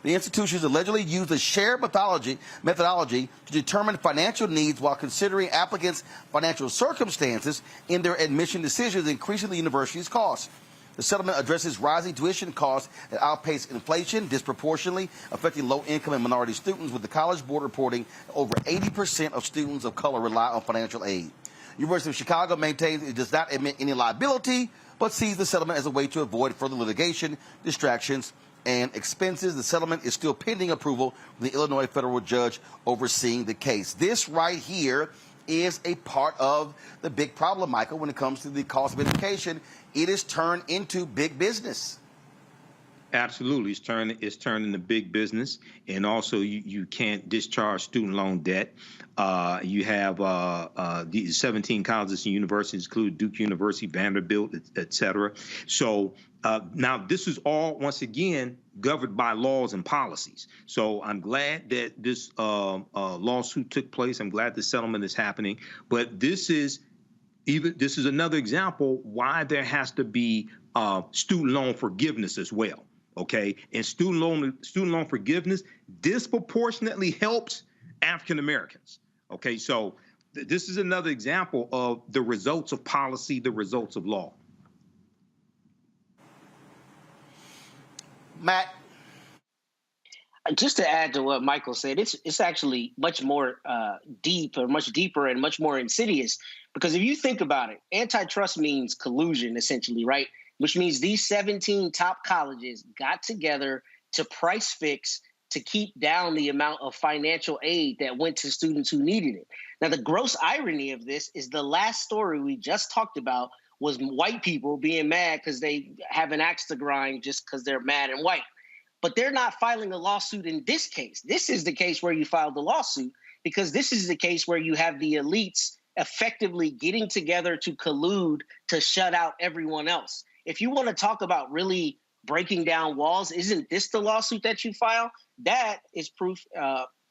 The institutions allegedly used a shared methodology to determine financial needs while considering applicants' financial circumstances in their admission decisions, increasing the university's costs. The settlement addresses rising tuition costs that outpace inflation, disproportionately affecting low-income and minority students, with the College Board reporting over 80% of students of color rely on financial aid. University of Chicago maintains it does not admit any liability, but sees the settlement as a way to avoid further litigation, distractions, and expenses. The settlement is still pending approval from the Illinois federal judge overseeing the case. This right here is a part of the big problem, Michael, when it comes to the cost of education. It is turned into big business. Absolutely. It's turned into big business. And also you can't discharge student loan debt. You have the 17 colleges and universities, include Duke University, Vanderbilt, et cetera. So now this is all, once again, governed by laws and policies. So I'm glad that this lawsuit took place. I'm glad the settlement is happening. But this is another example why there has to be student loan forgiveness as well. Okay, and student loan forgiveness disproportionately helps African Americans. Okay, so this is another example of the results of policy, the results of law. Matt, just to add to what Michael said, it's actually much more deep, or much deeper, and much more insidious. Because if you think about it, antitrust means collusion, essentially, right? Which means these 17 top colleges got together to price fix to keep down the amount of financial aid that went to students who needed it. Now, the gross irony of this is the last story we just talked about was white people being mad because they have an axe to grind just because they're mad and white. But they're not filing a lawsuit in this case. This is the case where you filed the lawsuit, because this is the case where you have the elites effectively getting together to collude to shut out everyone else. If you want to talk about really breaking down walls, isn't this the lawsuit that you file? That is proof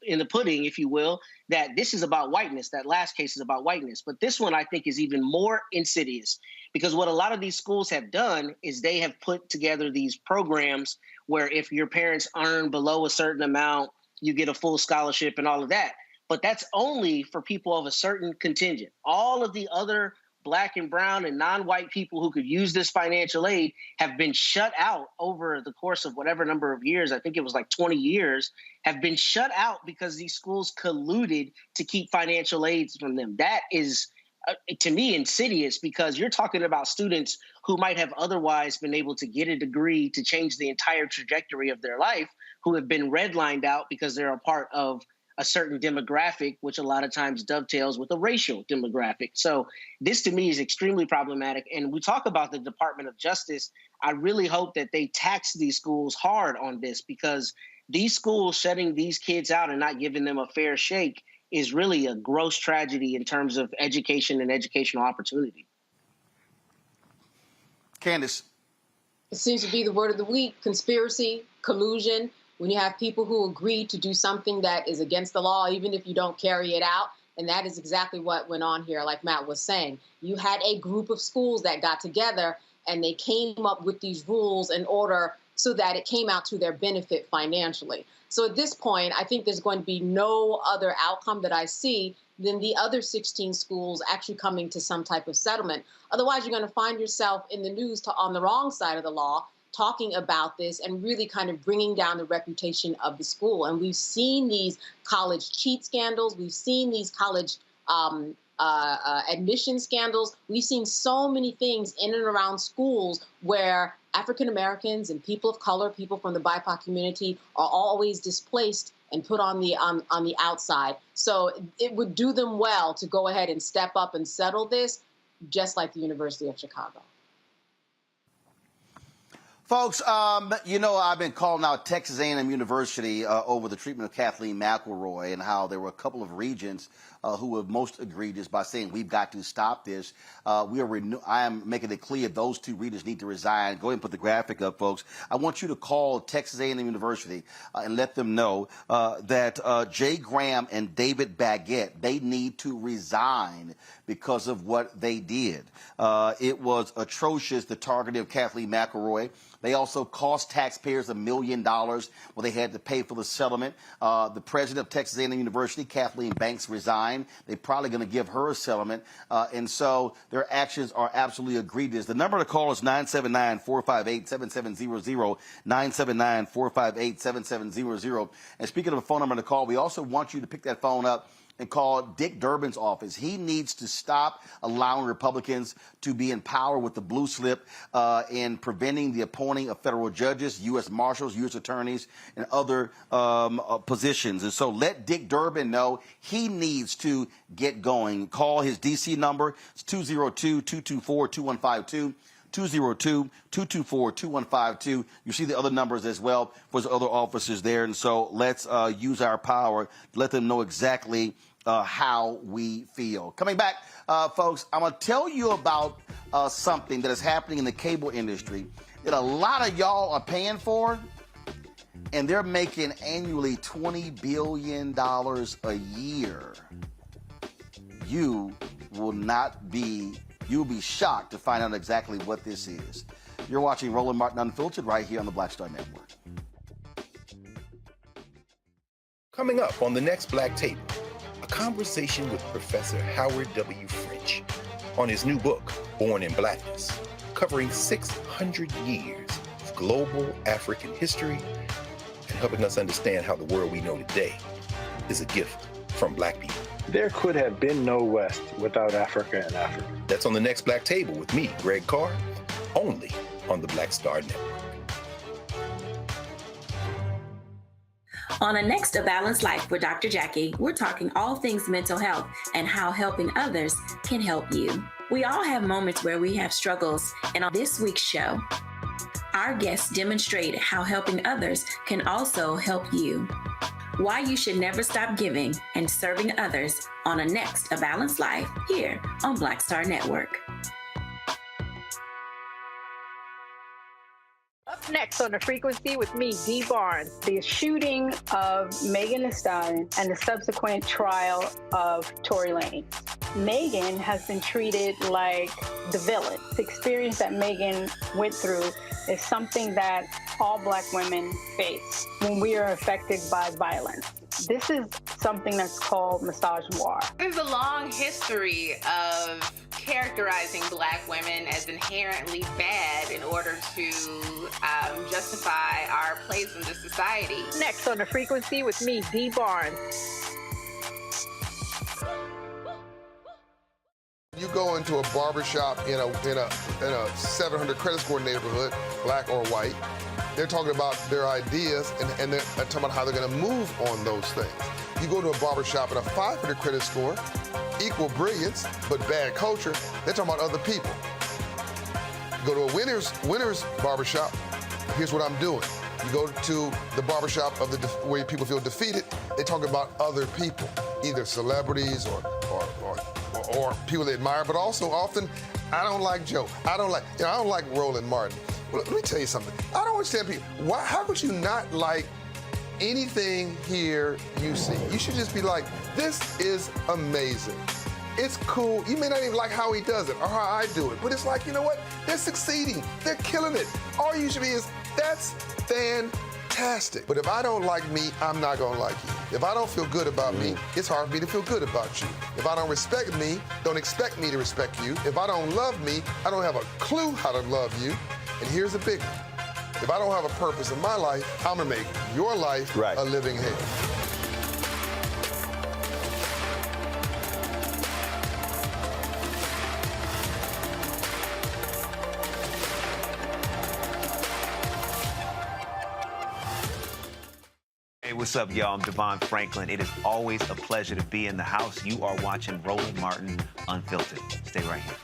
in the pudding, if you will, that this is about whiteness. That last case is about whiteness. But this one, I think, is even more insidious, because what a lot of these schools have done is they have put together these programs where if your parents earn below a certain amount, you get a full scholarship and all of that. But that's only for people of a certain contingent. All of the other Black and brown and non-white people who could use this financial aid have been shut out over the course of whatever number of years. I think it was like 20 years, have been shut out because these schools colluded to keep financial aids from them. That is, to me, insidious, because you're talking about students who might have otherwise been able to get a degree to change the entire trajectory of their life, who have been redlined out because they're a part of a certain demographic, which a lot of times dovetails with a racial demographic. So this, to me, is extremely problematic. And we talk about the Department of Justice. I really hope that they tax these schools hard on this, because these schools shutting these kids out and not giving them a fair shake is really a gross tragedy in terms of education and educational opportunity. Candace. It seems to be the word of the week: conspiracy, collusion. When you have people who agree to do something that is against the law, even if you don't carry it out. And that is exactly what went on here, like Matt was saying. You had a group of schools that got together and they came up with these rules in order so that it came out to their benefit financially. So at this point, I think there's going to be no other outcome that I see than the other 16 schools actually coming to some type of settlement. Otherwise, you're going to find yourself in the news on the wrong side of the law, talking about this and really kind of bringing down the reputation of the school. And we've seen these college cheat scandals. We've seen these college admission scandals. We've seen so many things in and around schools where African Americans and people of color, people from the BIPOC community, are always displaced and put on the outside. So it would do them well to go ahead and step up and settle this, just like the University of Chicago. Folks, you know, I've been calling out Texas A&M University over the treatment of Kathleen McElroy, and how there were a couple of regents who were most egregious by saying we've got to stop this. I am making it clear those two regents need to resign. Go ahead and put the graphic up, folks. I want you to call Texas A&M University and let them know that Jay Graham and David Baggett, they need to resign because of what they did. It was atrocious, the targeting of Kathleen McElroy. They also cost taxpayers $1 million when they had to pay for the settlement. The president of Texas A&M University, Kathleen Banks, resigned. They're probably going to give her a settlement. And so their actions are absolutely egregious. The number to call is 979-458-7700, 979-458-7700. And speaking of a phone number to call, we also want you to pick that phone up and call Dick Durbin's office. He needs to stop allowing Republicans to be in power with the blue slip in preventing the appointing of federal judges, U.S. Marshals, U.S. attorneys, and other positions. And so let Dick Durbin know he needs to get going. Call his D.C. number. It's 202-224-2152. 202-224-2152. You see the other numbers as well for the other officers there. And so let's use our power to let them know exactly how we feel. Coming back, folks, I'm going to tell you about something that is happening in the cable industry that a lot of y'all are paying for, and they're making annually $20 billion a year. You'll be shocked to find out exactly what this is. You're watching Roland Martin Unfiltered right here on the Black Star Network. Coming up on the next Black Table, a conversation with Professor Howard W. French on his new book, Born in Blackness, covering 600 years of global African history and helping us understand how the world we know today is a gift from Black people. There could have been no West without Africa and Africa. That's on the next Black Table with me, Greg Carr, only on the Black Star Network. On the next A Balanced Life with Dr. Jackie, we're talking all things mental health and how helping others can help you. We all have moments where we have struggles, and on this week's show, our guests demonstrate how helping others can also help you. Why you should never stop giving and serving others on a next A Balanced Life here on Black Star Network. Up next on The Frequency with me, Dee Barnes, the shooting of Megan Thee Stallion and the subsequent trial of Tory Lanez. Megan has been treated like the villain. The experience that Megan went through is something that all Black women face when we are affected by violence. This is something that's called misogynoir. There's a long history of characterizing Black women as inherently bad in order to justify our place in the society. Next on The Frequency with me, Dee Barnes. You go into a barbershop in a 700 credit score neighborhood, black or white, they're talking about their ideas and they're talking about how they're going to move on those things. You go to a barbershop in a 500 credit score, equal brilliance, but bad culture, they're talking about other people. You go to a winner's barbershop, here's what I'm doing. You go to the barbershop of where people feel defeated, they talk about other people, either celebrities or people they admire, but also often, I don't like Joe. I don't like Roland Martin. Well, let me tell you something. I don't understand people. How could you not like anything here you see? You should just be like, this is amazing. It's cool. You may not even like how he does it or how I do it, but it's like, you know what? They're succeeding. They're killing it. All you should be is, that's fantastic. But if I don't like me, I'm not going to like you. If I don't feel good about me, it's hard for me to feel good about you. If I don't respect me, don't expect me to respect you. If I don't love me, I don't have a clue how to love you. And here's the big one. If I don't have a purpose in my life, I'm going to make your life a living hell. Hey, what's up, y'all? I'm Devon Franklin. It is always a pleasure to be in the house. You are watching Roland Martin Unfiltered. Stay right here.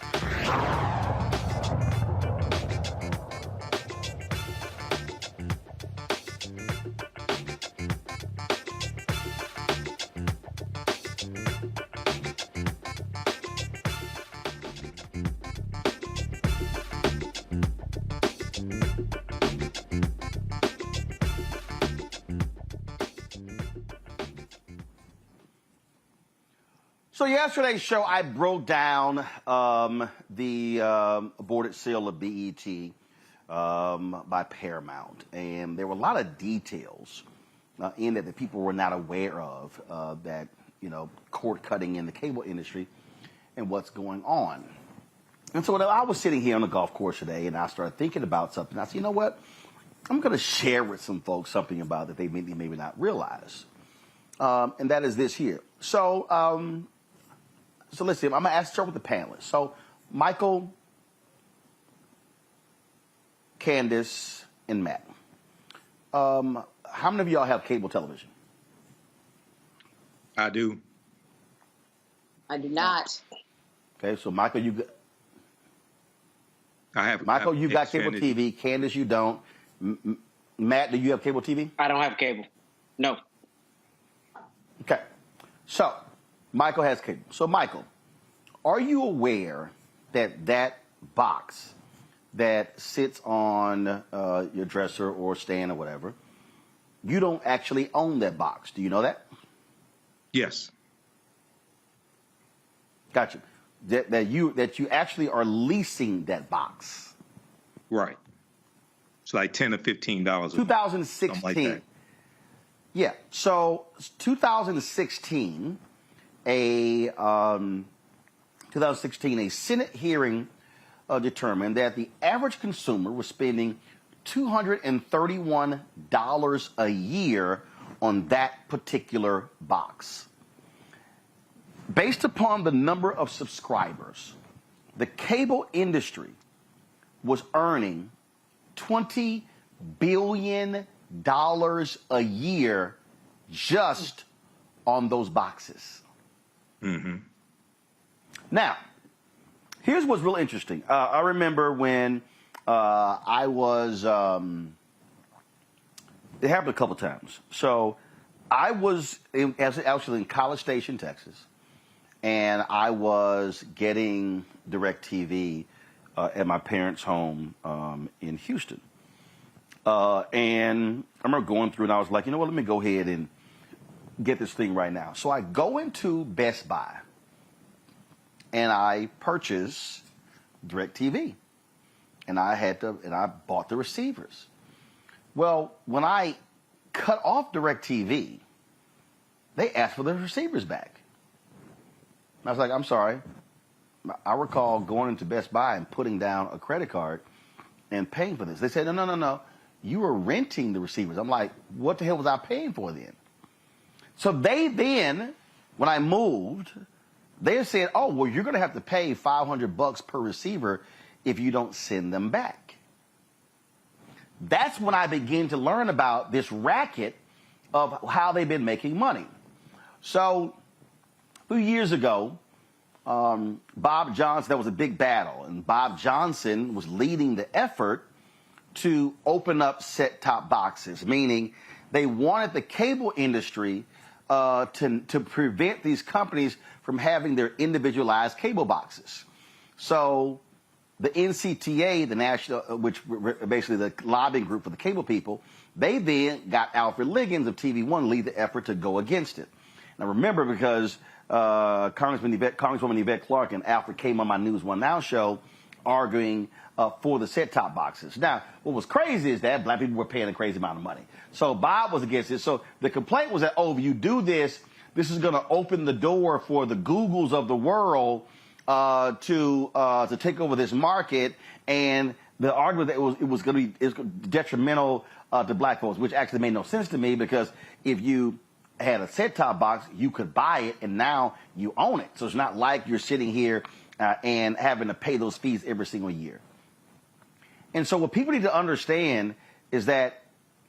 So yesterday's show, I broke down the aborted sale of BET by Paramount, and there were a lot of details in it that people were not aware of, that, you know, cord cutting in the cable industry and what's going on. And so when I was sitting here on the golf course today, and I started thinking about something, I said, you know what? I'm going to share with some folks something about that they maybe not realize, and that is this here. So listen, I'm going to start with the panelists. So Michael, Candace, and Matt. How many of y'all have cable television? I do. I do not. Okay, so Michael, I have. Michael, I have you got cable Xfinity. TV. Candace, you don't. Matt, do you have cable TV? I don't have cable. No. Okay. So, Michael has cable. So, Michael, are you aware that that box that sits on your dresser or stand or whatever, you don't actually own that box? Do you know that? Yes. Gotcha. That you actually are leasing that box. Right. It's like $10 or $15. 2016. Something like that. Yeah. So 2016, a Senate hearing determined that the average consumer was spending $231 a year on that particular box. Based upon the number of subscribers, the cable industry was earning $20 billion a year just on those boxes. Mm-hmm. Now, here's what's real interesting. I remember when I was, it happened a couple times. So I was actually in College Station, Texas, and I was getting DirecTV at my parents' home in Houston. And I remember going through and I was like, you know what, let me go ahead and get this thing right now. So I go into Best Buy and I purchase DirecTV. And I bought the receivers. Well, when I cut off DirecTV, they asked for the receivers back. I was like, I'm sorry. I recall going into Best Buy and putting down a credit card and paying for this. They said, no. You were renting the receivers. I'm like, what the hell was I paying for then? So they then, when I moved, they said, oh, well, you're going to have to pay $500 per receiver if you don't send them back. That's when I began to learn about this racket of how they've been making money. So a few years ago, Bob Johnson, that was a big battle, and Bob Johnson was leading the effort to open up set-top boxes, meaning they wanted the cable industry to prevent these companies from having their individualized cable boxes. So the NCTA, the national, which basically the lobbying group for the cable people, they then got Alfred Liggins of TV One lead the effort to go against it. Now remember, because Congresswoman Yvette Clarke and Alfred came on my News One Now show arguing for the set-top boxes. Now, what was crazy is that black people were paying a crazy amount of money. So Bob was against it. So the complaint was that, oh, if you do this, this is going to open the door for the Googles of the world to take over this market. And the argument that it was going to be detrimental to black folks, which actually made no sense to me, because if you had a set-top box, you could buy it, and now you own it. So it's not like you're sitting here and having to pay those fees every single year. And so what people need to understand is that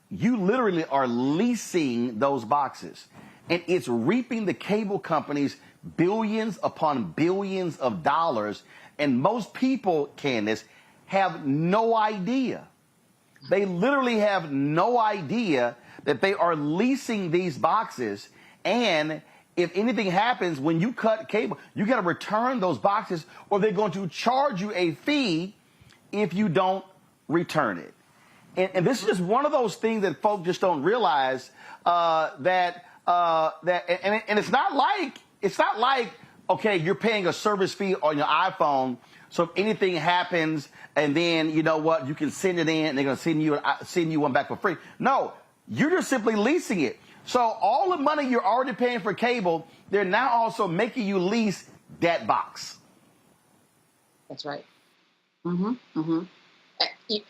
you literally are leasing those boxes, and it's reaping the cable companies billions upon billions of dollars. And most people, Candace, have no idea. They literally have no idea that they are leasing these boxes. And if anything happens, when you cut cable, you got to return those boxes, or they're going to charge you a fee if you don't return it. And this is just one of those things that folks just don't realize, that it's not like, okay, you're paying a service fee on your iPhone, so if anything happens, and then you know what, you can send it in, and they're going to send you one back for free. No, you're just simply leasing it. So all the money you're already paying for cable, they're now also making you lease that box. That's right. Mm-hmm. Mm-hmm.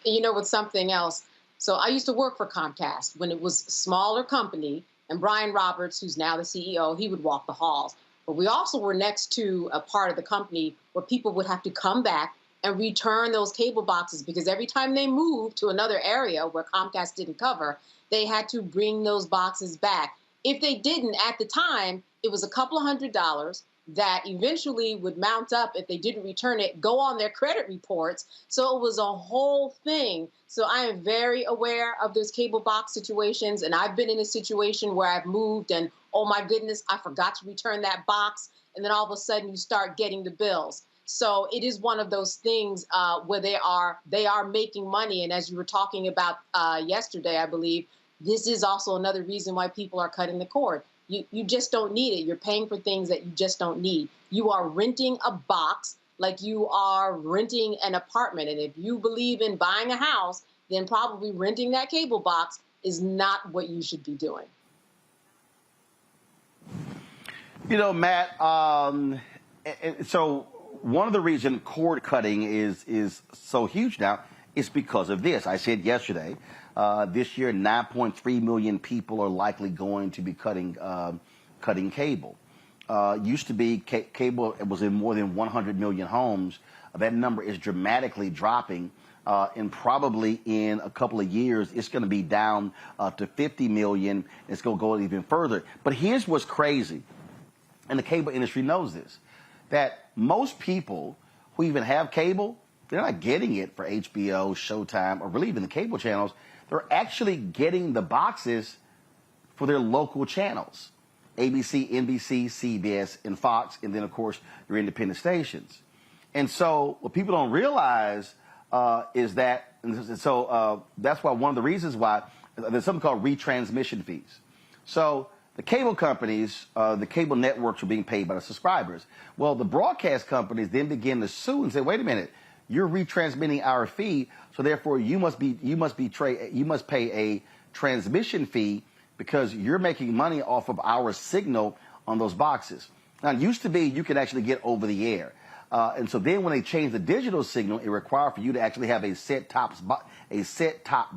You know, with something else. So I used to work for Comcast when it was a smaller company, and Brian Roberts, who's now the CEO, he would walk the halls. But we also were next to a part of the company where people would have to come back and return those cable boxes, because every time they moved to another area where Comcast didn't cover, they had to bring those boxes back. If they didn't at the time, it was a couple of $100. that eventually would mount up if they didn't return it, go on their credit reports. So it was a whole thing. So I am very aware of those cable box situations. And I've been in a situation where I've moved and, oh my goodness, I forgot to return that box. And then all of a sudden you start getting the bills. So it is one of those things where they are making money. And as you were talking about yesterday, I believe, this is also another reason why people are cutting the cord. You just don't need it. You're paying for things that you just don't need. You are renting a box like you are renting an apartment. And if you believe in buying a house, then probably renting that cable box is not what you should be doing. You know, Matt, so one of the reasons cord cutting is so huge now is because of this. I said yesterday, this year, 9.3 million people are likely going to be cutting cable. Used to be cable was in more than 100 million homes. That number is dramatically dropping. And probably in a couple of years, it's going to be down to 50 million. It's going to go even further. But here's what's crazy, and the cable industry knows this, that most people who even have cable, they're not getting it for HBO, Showtime, or really even the cable channels. They're actually getting the boxes for their local channels, ABC, NBC, CBS, and Fox, and then, of course, your independent stations. And so what people don't realize is that, so that's why one of the reasons why there's something called retransmission fees. So the cable companies, the cable networks are being paid by the subscribers. Well, the broadcast companies then begin to sue and say, wait a minute, you're retransmitting our fee, so therefore you must pay a transmission fee because you're making money off of our signal on those boxes. Now, it used to be you could actually get over the air. And so then when they changed the digital signal, it required for you to actually have a set-top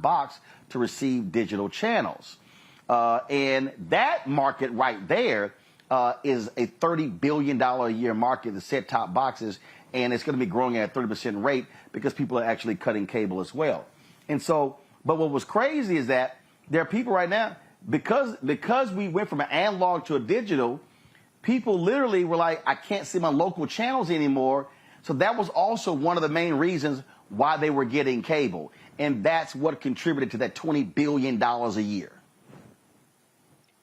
box to receive digital channels. And that market right there is a $30 billion a year market, the set-top boxes, and it's going to be growing at a 30% rate because people are actually cutting cable as well. And so, but what was crazy is that there are people right now, because we went from an analog to a digital, people literally were like, I can't see my local channels anymore. So that was also one of the main reasons why they were getting cable. And that's what contributed to that $20 billion a year.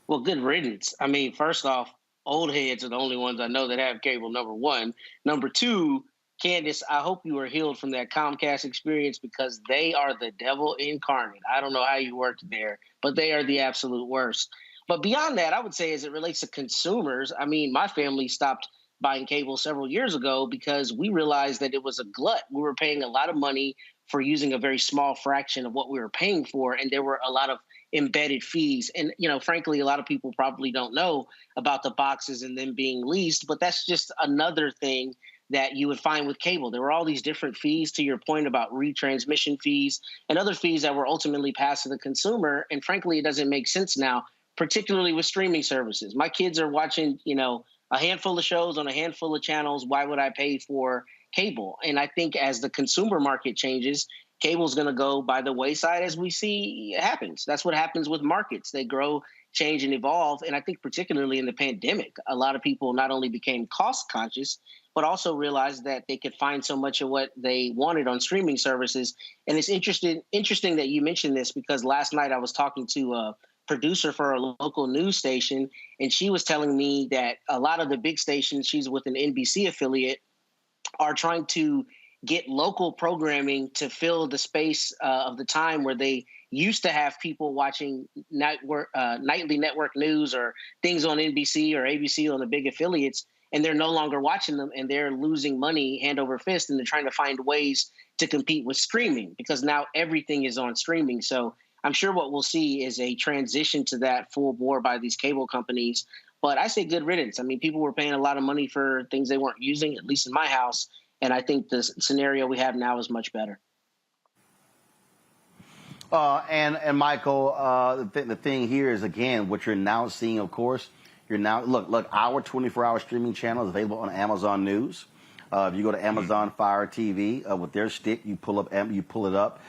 Well, good riddance. I mean, first off, old heads are the only ones I know that have cable, number one. Number two, Candace, I hope you are healed from that Comcast experience because they are the devil incarnate. I don't know how you worked there, but they are the absolute worst. But beyond that, I would say as it relates to consumers, I mean, my family stopped buying cable several years ago because we realized that it was a glut. We were paying a lot of money for using a very small fraction of what we were paying for, and there were a lot of embedded fees. And, you know, frankly, a lot of people probably don't know about the boxes and them being leased, but that's just another thing that you would find with cable. There were all these different fees, to your point about retransmission fees and other fees that were ultimately passed to the consumer. And frankly, it doesn't make sense now, particularly with streaming services. My kids are watching, you know, a handful of shows on a handful of channels. Why would I pay for cable? And I think as the consumer market changes, cable's going to go by the wayside as we see it happens. That's what happens with markets. They grow, change, and evolve. And I think particularly in the pandemic, a lot of people not only became cost conscious, but also realized that they could find so much of what they wanted on streaming services. And it's interesting that you mentioned this because last night I was talking to a producer for a local news station, and she was telling me that a lot of the big stations, she's with an NBC affiliate, are trying to get local programming to fill the space of the time where they used to have people watching nightly network news or things on NBC or ABC on the big affiliates, and they're no longer watching them, and they're losing money hand over fist, and they're trying to find ways to compete with streaming because now everything is on streaming. So I'm sure what we'll see is a transition to that full bore by these cable companies. But I say good riddance. I mean, people were paying a lot of money for things they weren't using, at least in my house. And I think the scenario we have now is much better. And Michael, the thing here is, again, what you're now seeing, of course, look, our 24-hour streaming channel is available on Amazon News. If you go to Amazon Fire TV with their stick, you pull it up.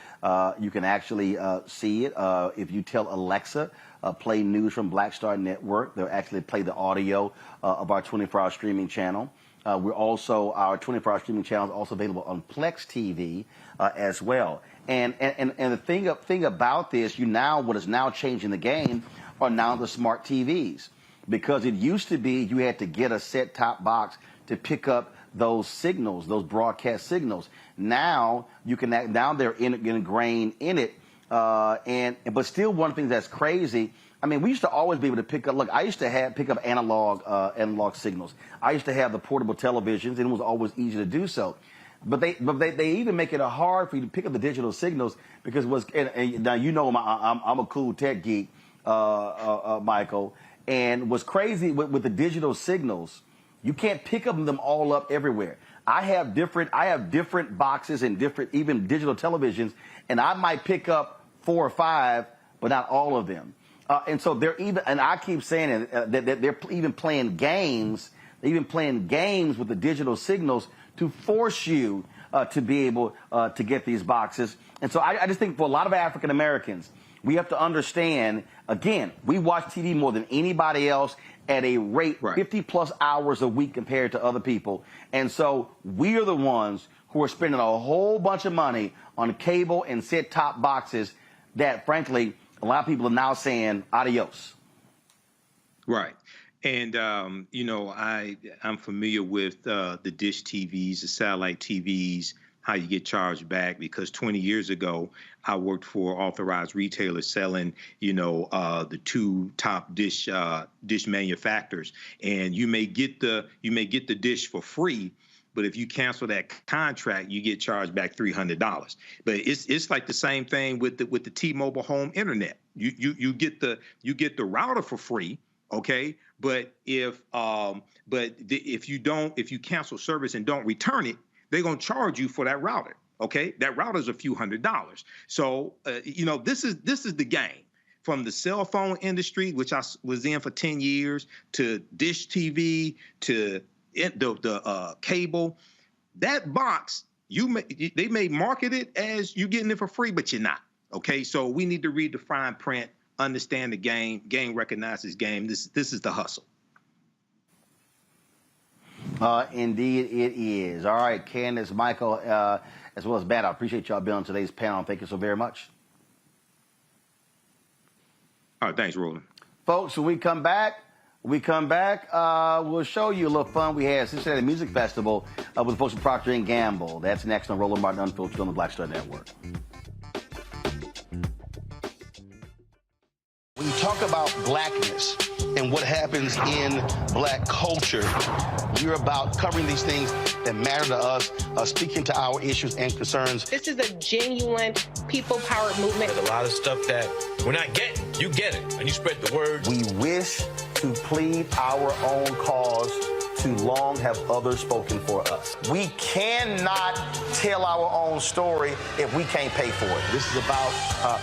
You can actually see it. If you tell Alexa, play news from Black Star Network, they'll actually play the audio of our 24-hour streaming channel. Our 24-hour streaming channel is also available on Plex TV as well. And the thing about this, what is now changing the game are now the smart TVs. Because it used to be you had to get a set-top box to pick up those signals, those broadcast signals. Now they're ingrained in it. But still, one thing that's crazy. I mean, we used to always be able to pick up. Look, I used to pick up analog signals. I used to have the portable televisions, and it was always easy to do so. But they even make it hard for you to pick up the digital signals because now you know I'm a cool tech geek, Michael. And what's crazy with the digital signals, you can't pick them all up everywhere. I have different boxes and different even digital televisions, and I might pick up 4 or 5, but not all of them. And so I keep saying that they're even playing games. They're even playing games with the digital signals to force you to be able to get these boxes. And so I just think for a lot of African Americans, we have to understand, again, we watch TV more than anybody else at a rate 50-plus hours a week compared to other people. And so we are the ones who are spending a whole bunch of money on cable and set-top boxes that, frankly, a lot of people are now saying adios. Right. And, I'm familiar with the dish TVs, the satellite TVs, how you get charged back, because 20 years ago, I worked for authorized retailers selling, the 2 top dish manufacturers. And you may get the dish for free, but if you cancel that contract, you get charged back $300. But it's like the same thing with the T-Mobile home internet. You get the router for free, okay? But if you cancel service and don't return it, they're gonna charge you for that router. Okay, that router's a few $100s. So this is the game. From the cell phone industry, which I was in for 10 years, to dish TV, to the cable. That box, they may market it as you getting it for free, but you're not. Okay, so we need to read the fine print, understand the game. Game recognizes game. This is the hustle. Indeed, it is. All right, Candace, Michael, as well as Matt, I appreciate y'all being on today's panel. Thank you so very much. All right, thanks, Roland. Folks, when we come back, we'll show you a little fun we had at Cincinnati Music Festival with the folks from Procter & Gamble. That's next on Roland Martin Unfiltered on the Black Star Network. When you talk about blackness and what happens in black culture, we're about covering these things that matter to us, speaking to our issues and concerns. This is a genuine people-powered movement. There's a lot of stuff that we're not getting. You get it, and you spread the word. We wish to plead our own cause. Too long have others spoken for us. We cannot tell our own story if we can't pay for it. This is about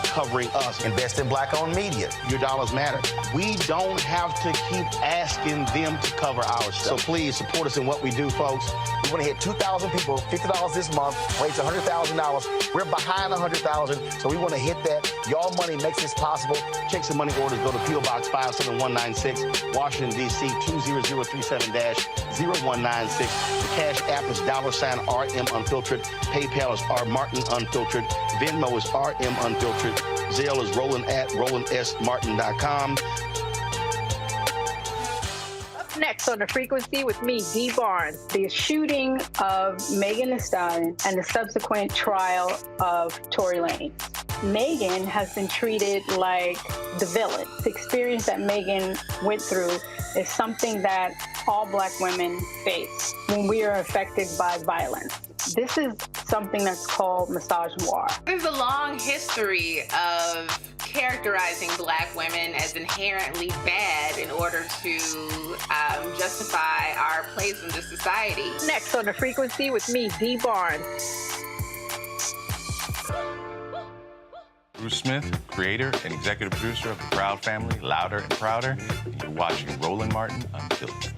covering us. Invest in black-owned media. Your dollars matter. We don't have to keep asking them to cover our stuff. So please support us in what we do, folks. We want to hit 2,000 people, $50 this month, raise $100,000. We're behind 100,000, so we want to hit that. Y'all money makes this possible. Checks and money orders go to P.O. Box 57196, Washington, D.C. 20037-0196. The Cash App is $RM Unfiltered. PayPal is R Martin Unfiltered. Venmo is RM Unfiltered. Zelle is RolandSMartin.com. Next on The Frequency with me, Dee Barnes, the shooting of Megan Thee Stallion and the subsequent trial of Tory Lanez. Megan has been treated like the villain. The experience that Megan went through is something that all Black women face when we are affected by violence. This is something that's called misogynoir. There's a long history of characterizing Black women as inherently bad in order to justify our place in the society. Next on The Frequency with me, Dee Barnes. Bruce Smith, creator and executive producer of The Proud Family, Louder and Prouder, and you're watching Roland Martin Unfiltered.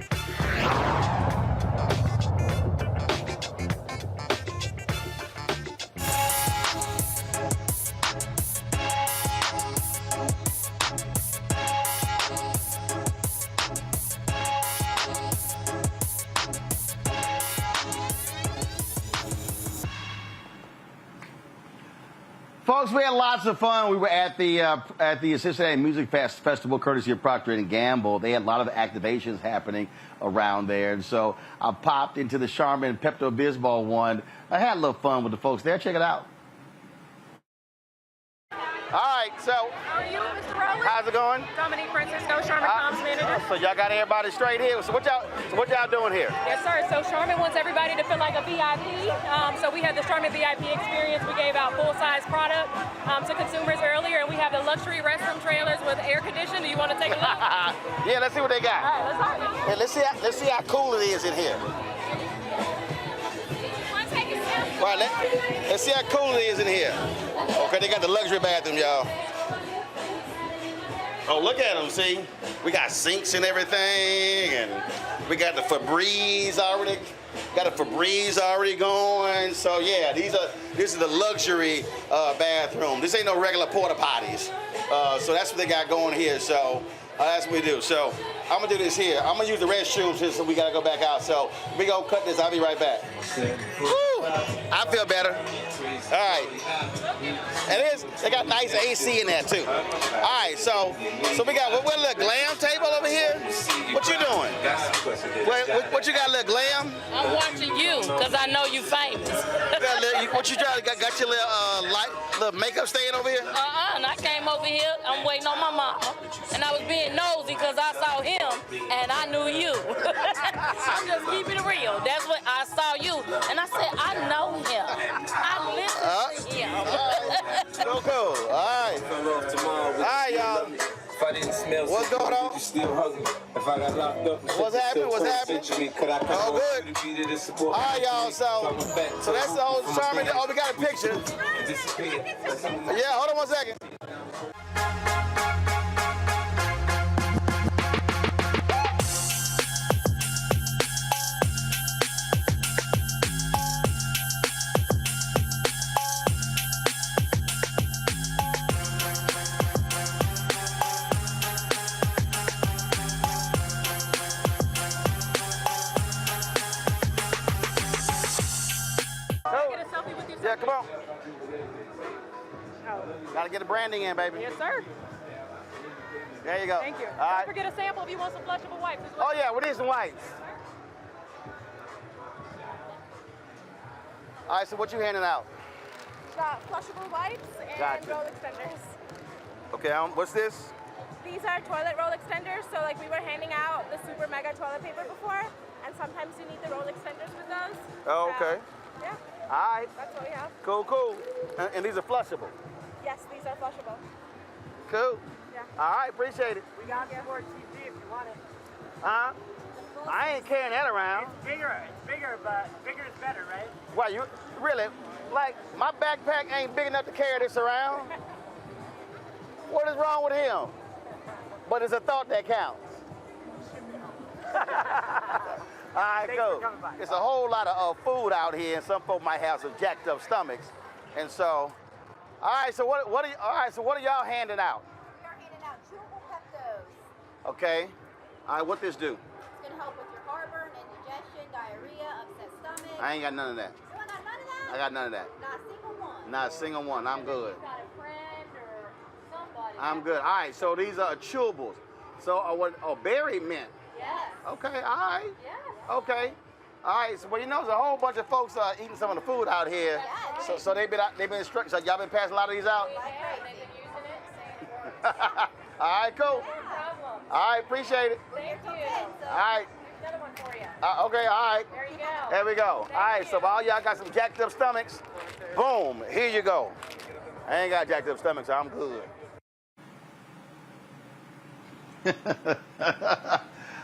Folks, we had lots of fun. We were at the Cincinnati Music Festival, courtesy of Procter & Gamble. They had a lot of activations happening around there. And so I popped into the Charmin Pepto-Bismol one. I had a little fun with the folks there. Check it out. All right, so. How are you, Mr. Rowland? How's it going? Dominique Francisco, Charmin Comms Manager. So y'all got everybody straight here. So what y'all doing here? Yes, sir. So Charmin wants everybody to feel like a VIP. So we have the Charmin VIP experience. We gave out full-size product to consumers earlier, and we have the luxury restroom trailers with air conditioning. Do you want to take a look? Yeah, let's see what they got. All right, let's Hey, let's see how cool it is in here. All right, let's see how cool it is in here. Okay, they got the luxury bathroom, y'all. Oh, look at them, see? We got sinks and everything, and we got the Febreze already going. So yeah, this is the luxury bathroom. This ain't no regular porta potties. So that's what they got going here. So that's what we do. So I'm gonna do this here. I'm gonna use the restrooms here, so we gotta go back out. So we gonna cut this. I'll be right back. Woo! I feel better. All right. And they got nice AC in there too. All right. So we got what a little glam table over here. What you doing? What you got, a little glam? I'm watching you because I know you famous. What you got your little makeup staying over here? And I came over here. I'm waiting on my mama, and I was being nosy because I saw him and I knew you. I'm just keeping it real. That's what I saw you, and I said I know him. I listen to him. So cool. All right. All right, y'all. If I didn't smell what's going on? You still hungry. If I got locked up, what's happening? Oh, good. All right, y'all. So that's the whole Charmin. Oh, we got a picture. Yeah, hold on 1 second. Yeah, come on. Gotta get the branding in, baby. Yes, sir. There you go. Thank you. All right. Don't forget a sample if you want some flushable wipes as well. Oh, yeah, we need some wipes. All right, so what you handing out? Got flushable wipes and roll extenders. Okay, what's this? These are toilet roll extenders. So like we were handing out the super mega toilet paper before, and sometimes you need the roll extenders with those. Oh, okay. Yeah. All right. That's what we have. Cool. And these are flushable? Yes, these are flushable. Cool. Yeah. All right, appreciate it. We got more TV if you want it. I ain't carrying that around. It's bigger, but bigger is better, right? Why, you really, like, my backpack ain't big enough to carry this around? What is wrong with him? But it's a thought that counts. All right, cool. It's a whole lot of food out here, and some folks might have some jacked up stomachs. And so, all right, so what are y'all handing out? We are handing out chewable Peptos. Okay. All right, what this do? It's going to help with your heartburn, indigestion, diarrhea, upset stomach. I ain't got none of that. You got none of that? I got none of that. Not a single one. Not a single one. I'm good. You got a friend or somebody. I'm good. All right, so these are chewables. So, berry mint. Yes. Okay, all right. Yes. Okay. All right, so well, you know, there's a whole bunch of folks eating some of the food out here. Yeah, so they've been instructed. So y'all been passing a lot of these out? Yeah, they've been using it. All right, cool. No problem. All right, appreciate it. Thank you. All right. Another one for you. Okay, all right. There you go. There we go. All right, so if all y'all got some jacked up stomachs, boom, here you go. I ain't got jacked up stomachs, so I'm good.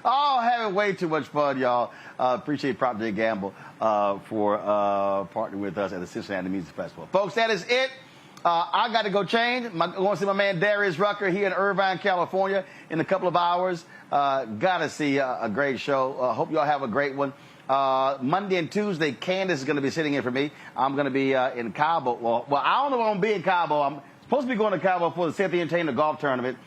Oh, having way too much fun, y'all. Appreciate Procter & Gamble for partnering with us at the Cincinnati Music Festival. Folks, that is it. I got to go change. I want to see my man Darius Rucker here in Irvine, California in a couple of hours. Got to see a great show. Hope y'all have a great one. Monday and Tuesday, Candace is going to be sitting in for me. I'm going to be in Cabo. Well, I don't know if I'm going to be in Cabo. I'm supposed to be going to Cabo for the Cynthia Entertainer golf tournament.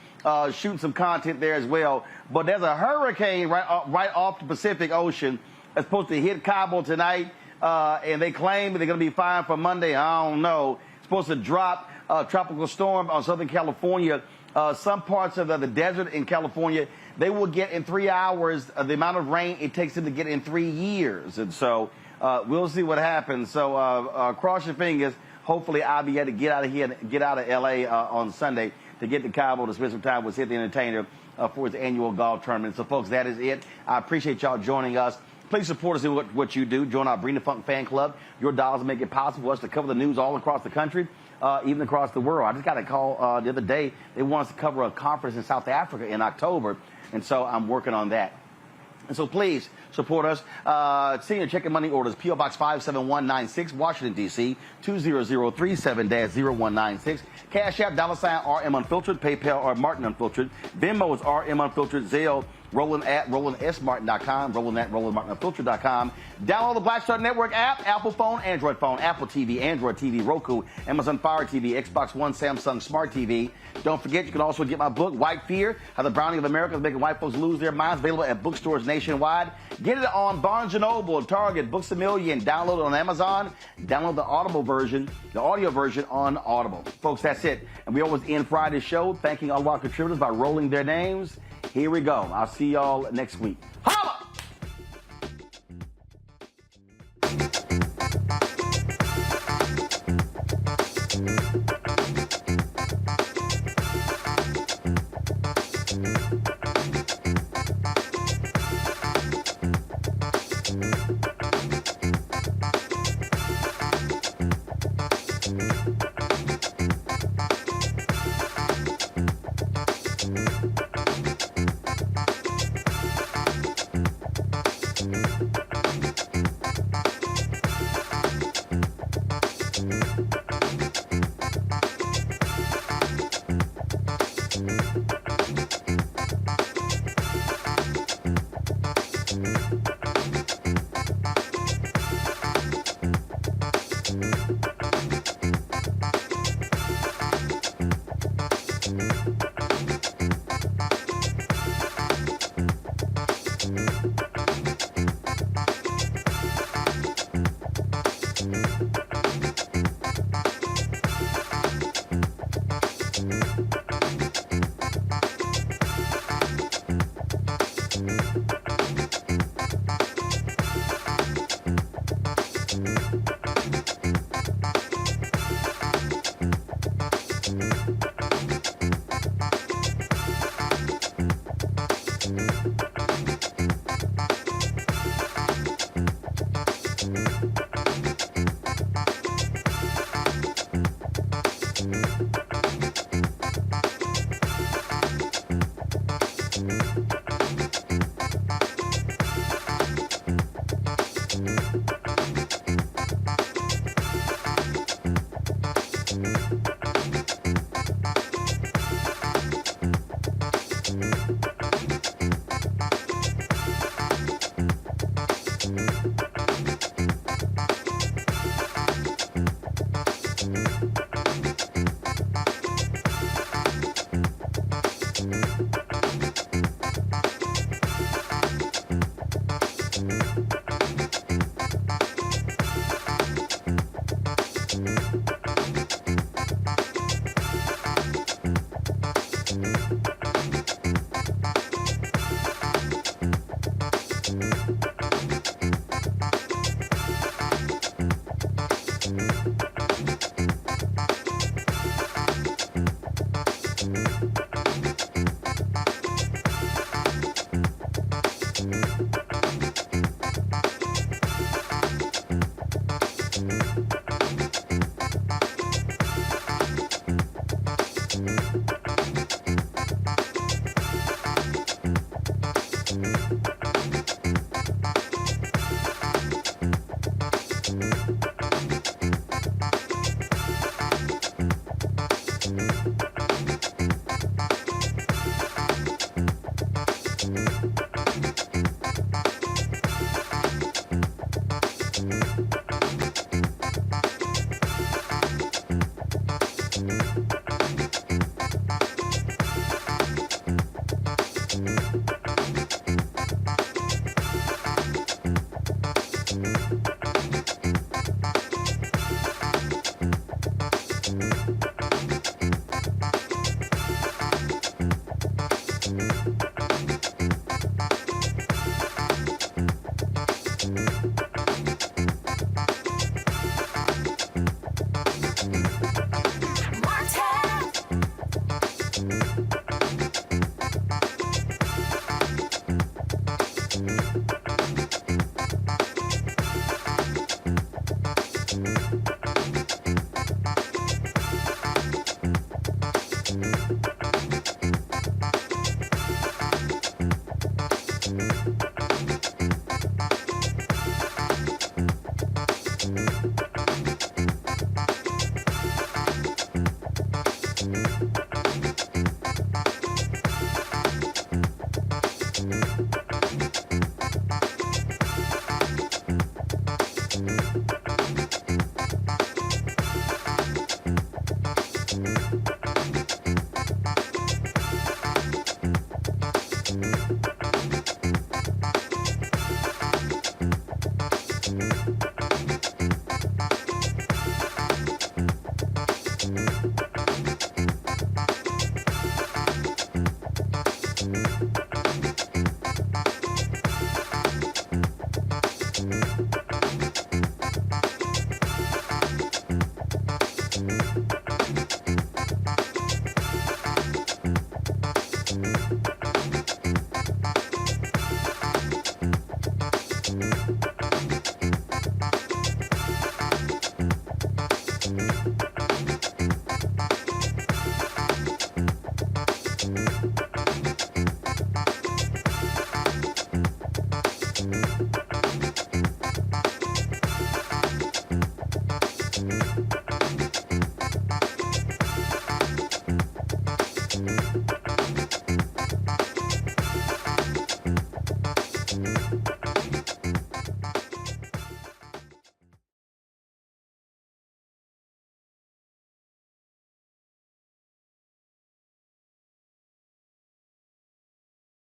Shooting some content there as well. But there's a hurricane right off the Pacific Ocean that's supposed to hit Cabo tonight, and they claim they're going to be fine for Monday. I don't know. It's supposed to drop tropical storm on Southern California. Some parts of the desert in California, they will get in 3 hours the amount of rain it takes them to get in 3 years. And so we'll see what happens. So cross your fingers. Hopefully I'll be able to get out of here and get out of L.A. On Sunday to get to Cabo to spend some time with Sid the Entertainer for his annual golf tournament. So, folks, that is it. I appreciate y'all joining us. Please support us in what you do. Join our Bring the Funk fan club. Your dollars make it possible for us to cover the news all across the country, even across the world. I just got a call the other day. They want us to cover a conference in South Africa in October, and so I'm working on that. And so please support us. Senior checking money orders, P.O. Box 57196, Washington, D.C., 20037-0196. Cash App, $RM Unfiltered, PayPal, or Martin Unfiltered. Venmo is RM Unfiltered, Zelle, Roland at RolandSMartin.com, Roland at RolandMartinUnfiltered.com. Download the Black Star Network app, Apple phone, Android phone, Apple TV, Android TV, Roku, Amazon Fire TV, Xbox One, Samsung Smart TV. Don't forget, you can also get my book, White Fear, How the Browning of America is Making White Folks Lose Their Minds, available at bookstores nationwide. Get it on Barnes & Noble, Target, Books A Million. Download it on Amazon. Download the Audible version, the audio version on Audible. Folks, that's it. And we always end Friday's show thanking all of our contributors by rolling their names. Here we go. I'll see y'all next week. Holla! Mm-hmm.